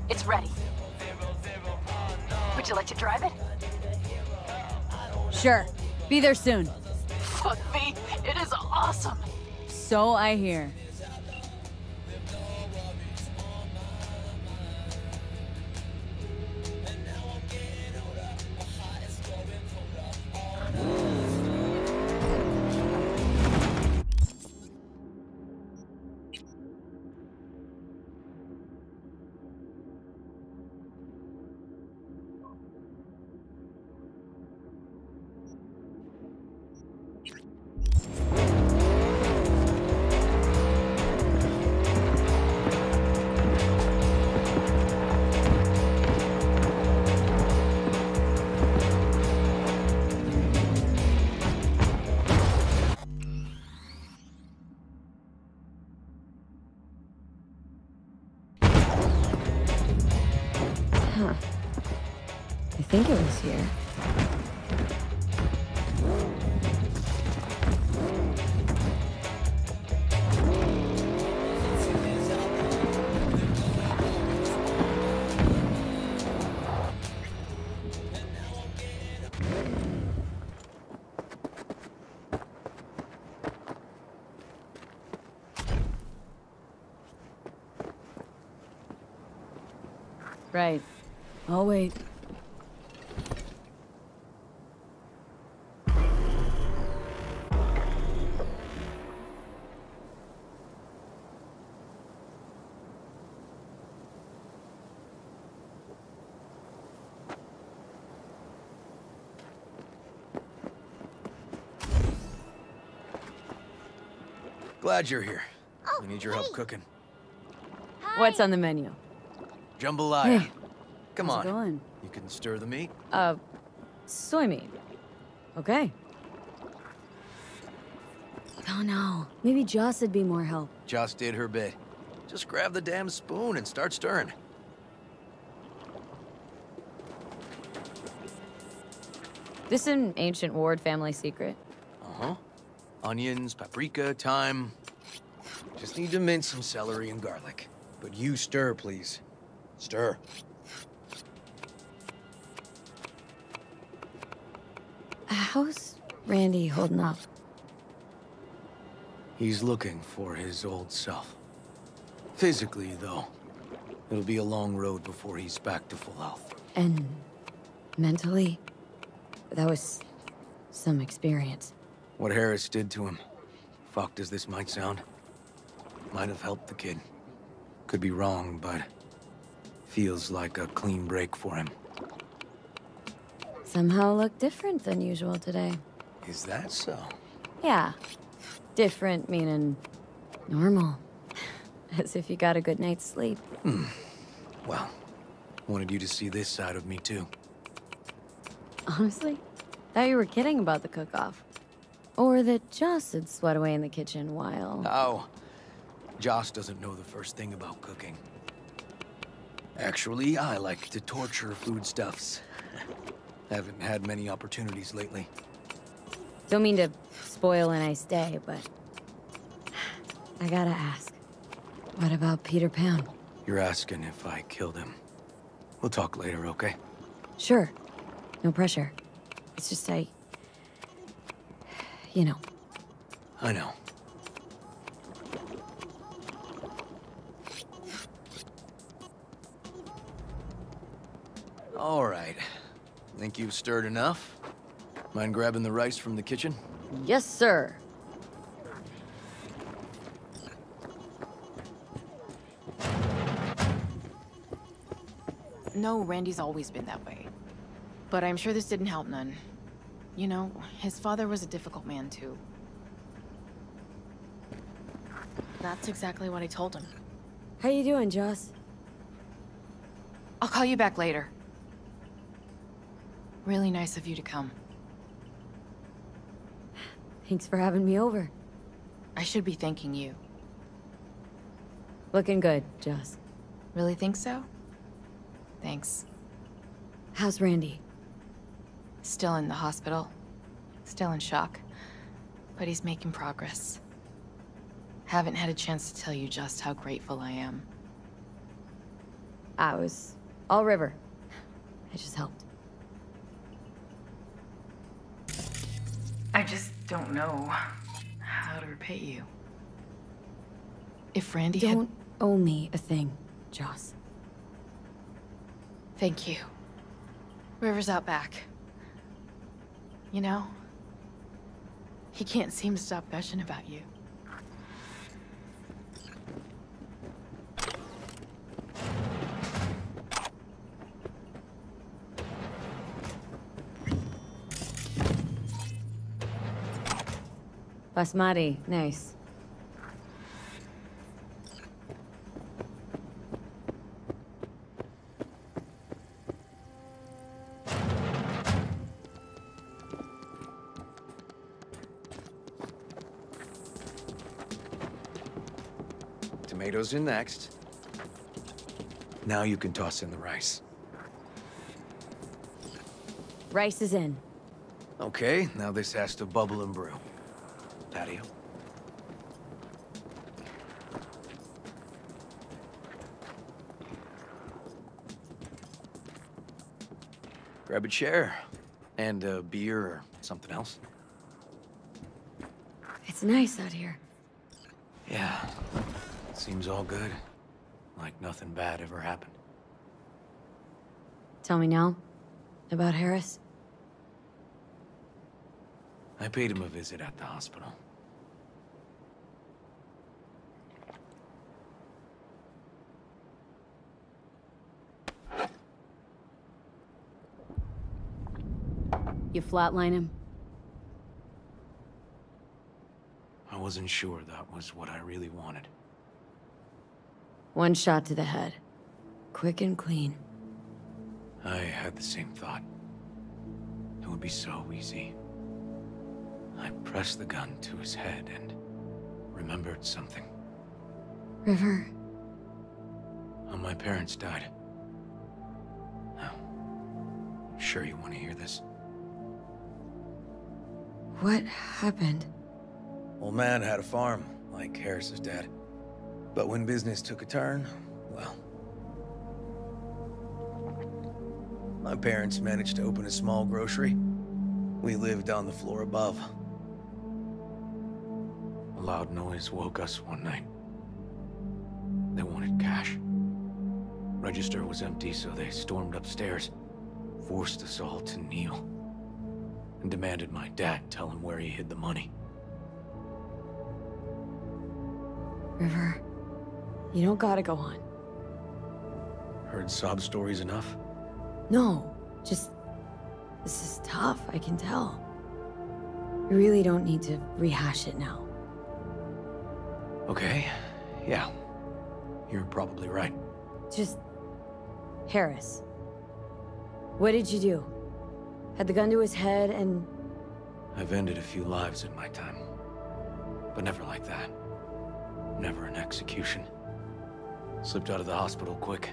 It's ready. Would you like to drive it? Sure. Be there soon. Fuck me, it is awesome. So I hear. Huh. I think it was here. Right. I'll wait. Glad you're here. We need your help cooking. What's on the menu? Jambalaya. Hey, Come how's on. it going? You can stir the meat. Soy meat. Okay. Oh no. Maybe Joss would be more help. Joss did her bit. Just grab the damn spoon and start stirring. This an ancient Ward family secret. Uh-huh. Onions, paprika, thyme. Just need to mince some celery and garlic. But you stir, please. Stir. How's Randy holding up? He's looking for his old self. Physically, though, it'll be a long road before he's back to full health. And mentally? That was some experience. What Harris did to him, fucked as this might sound, might have helped the kid. Could be wrong, but feels like a clean break for him. Somehow look different than usual today. Is that so? Yeah. Different meaning normal. As if you got a good night's sleep. Well, wanted you to see this side of me too. Honestly, thought you were kidding about the cook-off. Or that Joss had sweat away in the kitchen while... Oh. Joss doesn't know the first thing about cooking. Actually, I like to torture foodstuffs. Haven't had many opportunities lately. Don't mean to spoil a nice day, but... I gotta ask. What about Peter Pan? You're asking if I killed him. We'll talk later, okay? Sure. No pressure. It's just you know. I know. All right. Think you've stirred enough? Mind grabbing the rice from the kitchen? Yes, sir. No, Randy's always been that way. But I'm sure this didn't help none. You know, his father was a difficult man, too. That's exactly what I told him. How you doing, Joss? I'll call you back later. Really nice of you to come. Thanks for having me over. I should be thanking you. Looking good, Joss. Really think so? Thanks. How's Randy? Still in the hospital. Still in shock. But he's making progress. Haven't had a chance to tell you just how grateful I am. I was all river. I just helped. I just don't know how to repay you. If Randy Don't owe me a thing, Joss. Thank you. River's out back. You know, he can't seem to stop gushing about you. Basmati, nice. Tomatoes in next. Now you can toss in the rice. Rice is in. Okay, now this has to bubble and brew. Patio. Grab a chair. And a beer or something else. It's nice out here. Yeah. Seems all good. Like nothing bad ever happened. Tell me now about Harris. I paid him a visit at the hospital. You flatline him? I wasn't sure that was what I really wanted. One shot to the head. Quick and clean. I had the same thought. It would be so easy. I pressed the gun to his head and remembered something. River. How my parents died. Now, sure you want to hear this? What happened? Old man had a farm, like Harris's dad. But when business took a turn, well... my parents managed to open a small grocery. We lived on the floor above. A loud noise woke us one night. They wanted cash. Register was empty, so they stormed upstairs, forced us all to kneel, and demanded my dad tell him where he hid the money. River, you don't gotta go on. Heard sob stories enough? No, just... this is tough, I can tell. You really don't need to rehash it now. Okay, yeah. You're probably right. Just... Harris. What did you do? Had the gun to his head and... I've ended a few lives in my time. But never like that. Never an execution. Slipped out of the hospital quick.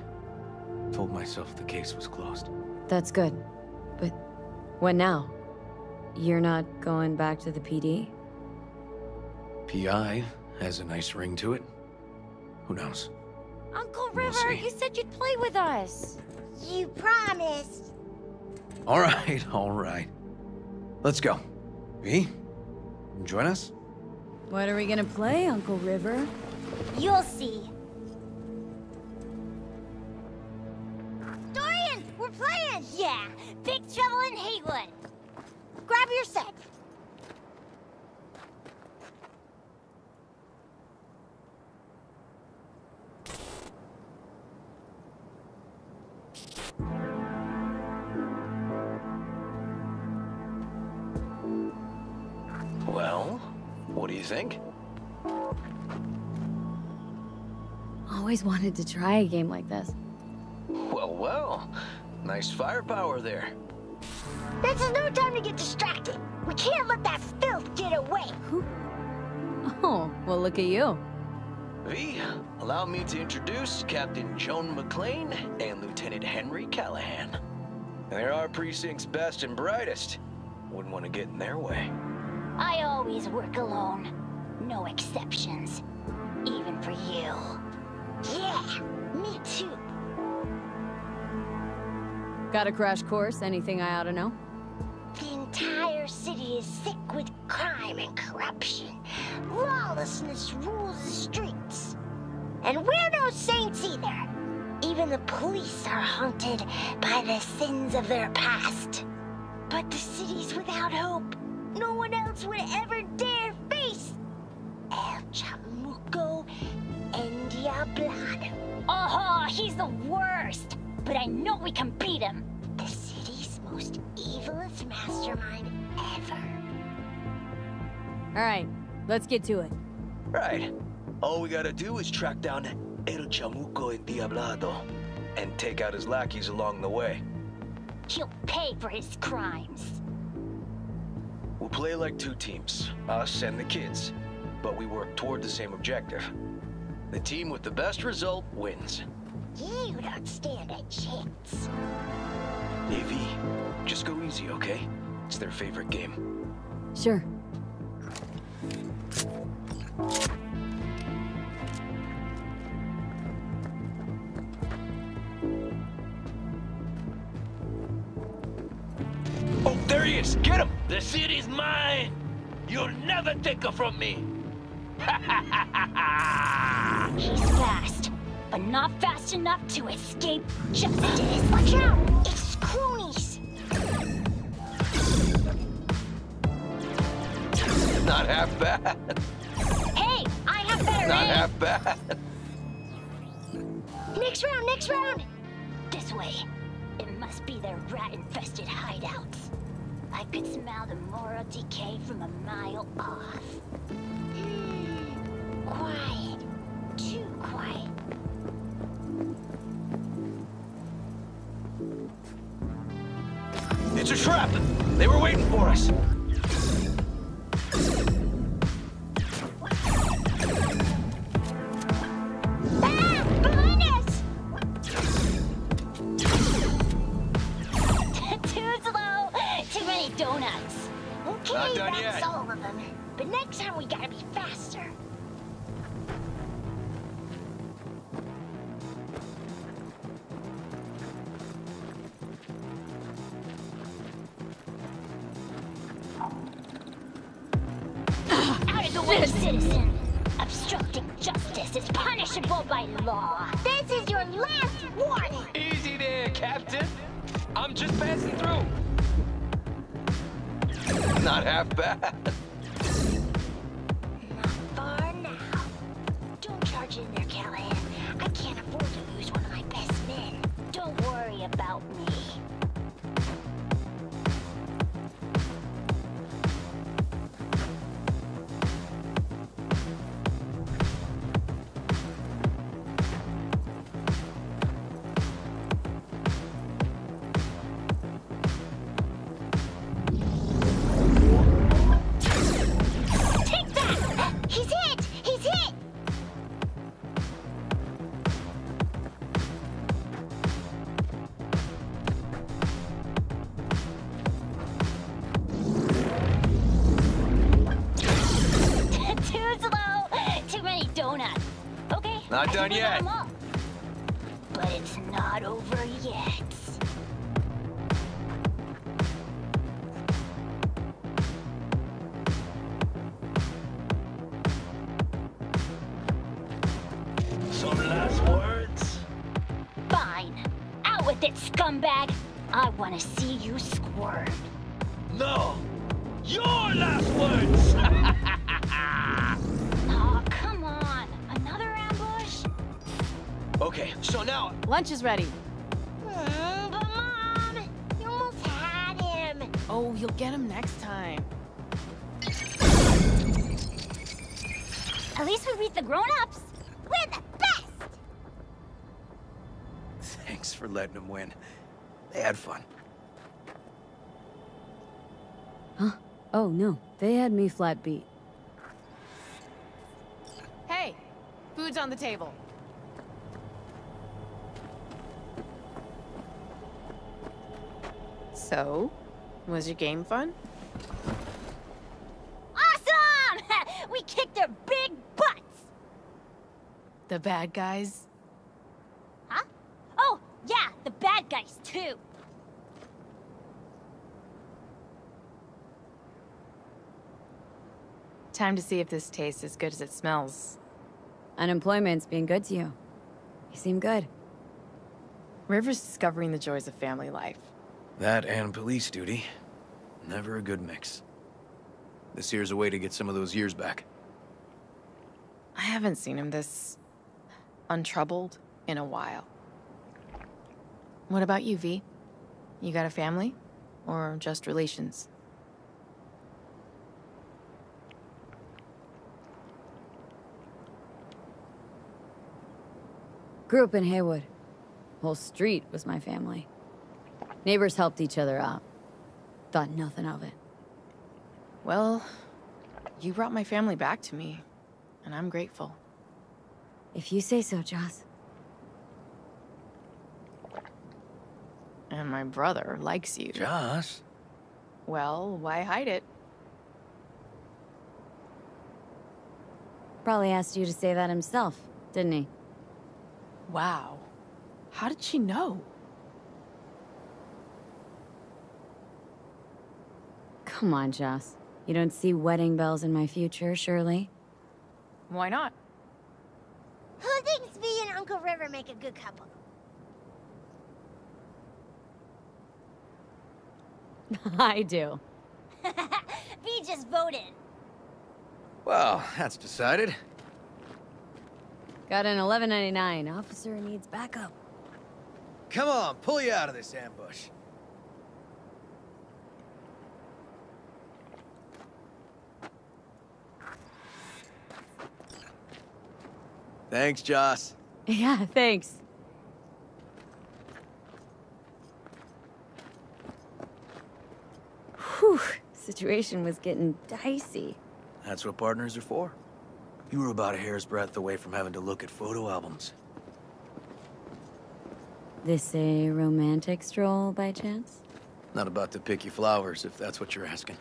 Told myself the case was closed. That's good. But what now? You're not going back to the PD? PI has a nice ring to it. Who knows? Uncle We'll River, see. you said you'd play with us. You promised. All right. Let's go. V, join us? What are we gonna play, Uncle River? You'll see. Dorian, we're playing! Yeah, Big Trouble in Haywood. Grab your set. Well, what do you think? Always wanted to try a game like this. Well. Nice firepower there. This is no time to get distracted. We can't let that filth get away. Oh, well, look at you. V, allow me to introduce Captain Joan McClane and Lieutenant Henry Callahan. They're our precinct's best and brightest. Wouldn't want to get in their way. I always work alone. No exceptions. Even for you. Yeah, me too. Got a crash course? Anything I ought to know? The entire city is sick with crime and corruption. Lawlessness rules the streets. And we're no saints either. Even the police are haunted by the sins of their past. But the city's without hope. No one else would ever dare face El Chamuco Endiablado. Oh, he's the worst! But I know we can beat him! The city's most evilest mastermind ever. Alright, let's get to it. Right. All we gotta do is track down El Chamuco Endiablado and take out his lackeys along the way. He'll pay for his crimes. We'll play like two teams, us and the kids, but we work toward the same objective. The team with the best result wins. You don't stand a chance. Hey, V, just go easy, okay? It's their favorite game. Sure. Oh, there he is! Get him! The city's mine! You'll never take her from me! He's fast, but not fast enough to escape justice. Watch out! It's cronies! Not half bad. Hey, I have better Not aim! half bad. Next round! This way. It must be their rat-infested hideouts. I could smell the moral decay from a mile off. Quiet. Too quiet. It's a trap! They were waiting for us! citizen. Obstructing justice is punishable by law. This is your last warning. Easy there, Captain. I'm just passing through. Not half bad. Not far now. Don't charge in there, Callahan. I can't afford to lose one of my best men. Don't worry about me. Not done yet. But it's not over yet. Some last words? Fine. Out with it, scumbag. I want to see you squirm. No! Your last words! Oh, come on. Another ambush? Okay, so now... Lunch is ready. But Mom, you almost had him. Oh, you'll get him next time. At least we beat the grown-ups. We're the best. Thanks for letting them win. They had fun. Huh? Oh, no. They had me flat beat. Hey, food's on the table. So, was your game fun? Awesome! We kicked their big butts. The bad guys? Huh? Oh, yeah, the bad guys, too. Time to see if this tastes as good as it smells. Unemployment's being good to you. You seem good. River's discovering the joys of family life. That and police duty. Never a good mix. This here's a way to get some of those years back. I haven't seen him this untroubled in a while. What about you, V? You got a family? Or just relations? Grew up in Haywood. Whole street was my family. Neighbors helped each other out. Thought nothing of it. Well, you brought my family back to me, and I'm grateful. If you say so, Joss. And my brother likes you. Joss? Well, why hide it? Probably asked you to say that himself, didn't he? Wow. How did she know? Come on, Joss. You don't see wedding bells in my future, surely? Why not? Who thinks V and Uncle River make a good couple? I do. V just voted. Well, that's decided. Got an 1199. Officer needs backup. Come on, pull you out of this ambush. Thanks, Joss. Yeah, thanks. Whew, situation was getting dicey. That's what partners are for. You were about a hair's breadth away from having to look at photo albums. This a romantic stroll, by chance? Not about to pick you flowers, if that's what you're asking.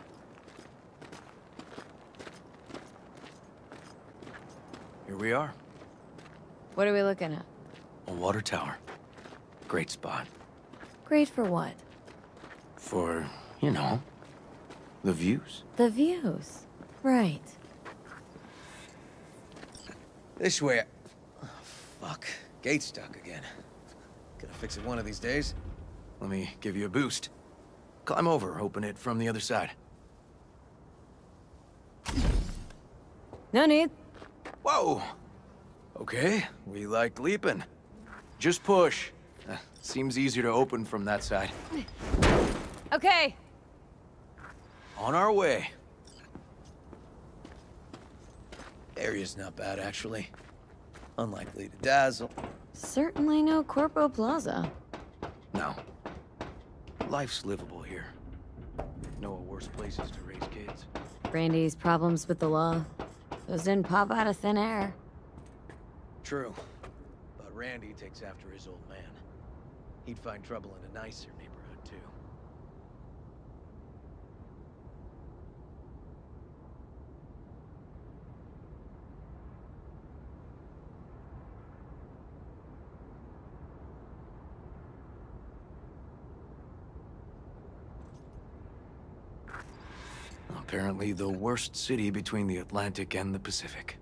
Here we are. What are we looking at? A water tower. Great spot. Great for what? For, you know, the views. The views. Right. This way. Oh, fuck. Gate's stuck again. Gonna fix it one of these days. Let me give you a boost. Climb over, open it from the other side. No need. Whoa! Okay, we like leaping. Just push. Seems easier to open from that side. Okay. On our way. Area's not bad, actually. Unlikely to dazzle. Certainly no Corpo Plaza. No. Life's livable here. No worse places to raise kids. Brandy's problems with the law. Those didn't pop out of thin air. True. But Randy takes after his old man. He'd find trouble in a nicer neighborhood, too. Apparently the worst city between the Atlantic and the Pacific.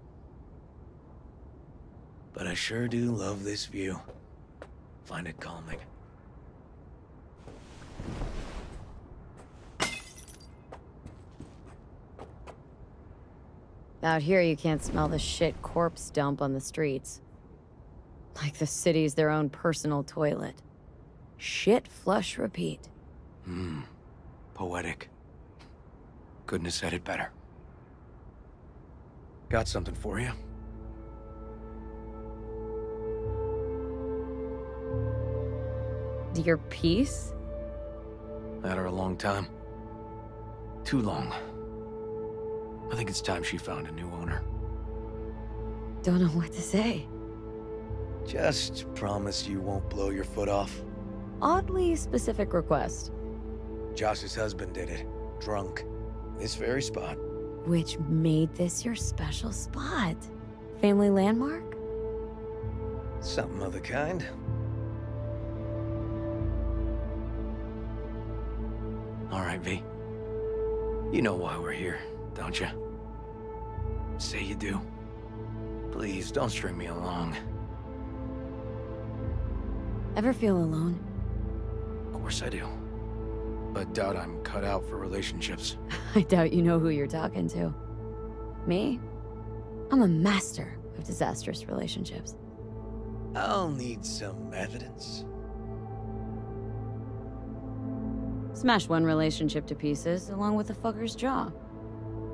But I sure do love this view. Find it calming. Out here, you can't smell the shit corpse dump on the streets. Like the city's their own personal toilet. Shit flush repeat. Poetic. Couldn't have said it better. Got something for you. Your piece? Had her a long time. Too long. I think it's time she found a new owner. Don't know what to say. Just promise you won't blow your foot off. Oddly specific request. Josh's husband did it. Drunk. This very spot. Which made this your special spot? Family landmark? Something of the kind. All right, V. You know why we're here, don't you? Say you do. Please, don't string me along. Ever feel alone? Of course I do. But doubt I'm cut out for relationships. I doubt you know who you're talking to. Me? I'm a master of disastrous relationships. I'll need some evidence. Smashed one relationship to pieces, along with the fucker's jaw.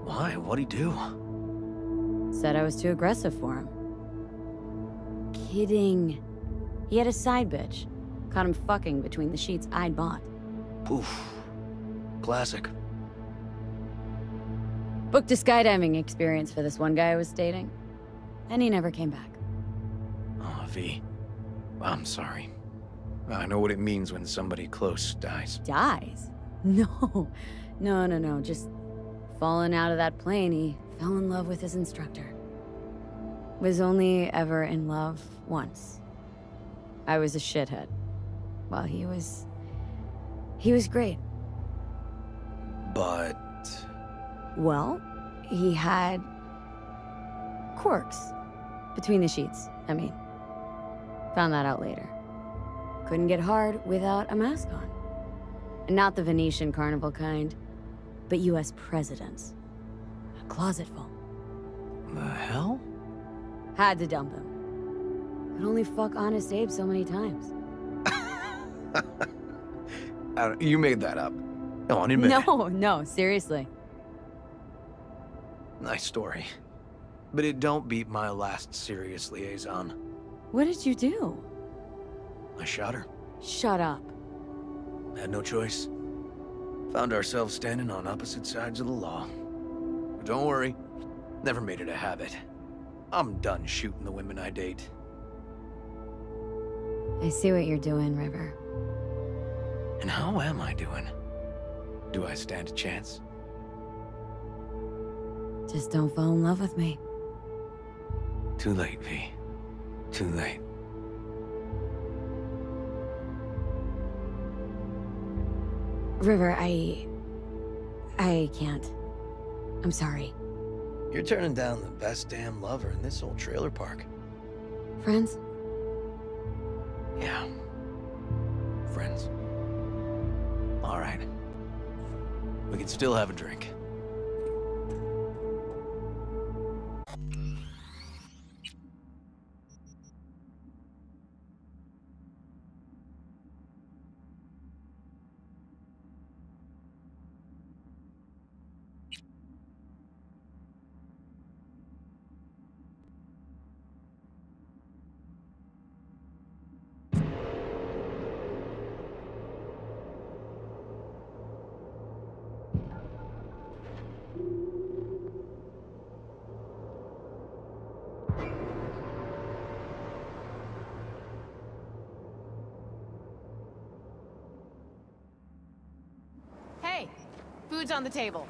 Why? What'd he do? Said I was too aggressive for him. Kidding. He had a side bitch. Caught him fucking between the sheets I'd bought. Poof. Classic. Booked a skydiving experience for this one guy I was dating. And he never came back. Oh, V. I'm sorry. I know what it means when somebody close dies. Dies? No. No. Just falling out of that plane, he fell in love with his instructor. Was only ever in love once. I was a shithead. Well, he was great. But... Well, he had... quirks. Between the sheets, I mean. Found that out later. Couldn't get hard without a mask on. And not the Venetian carnival kind, but US presidents. A closet full. The hell? Had to dump him. Could only fuck Honest Abe so many times. You made that up. Come on, admit it. No, seriously. Nice story. But it don't beat my last serious liaison. What did you do? I shot her. Shut up. Had no choice. Found ourselves standing on opposite sides of the law. But don't worry, never made it a habit. I'm done shooting the women I date. I see what you're doing, River. And how am I doing? Do I stand a chance? Just don't fall in love with me. Too late, V. Too late. River, I can't. I'm sorry. You're turning down the best damn lover in this old trailer park. Friends? Yeah. Friends. All right. We can still have a drink. Hey, food's on the table.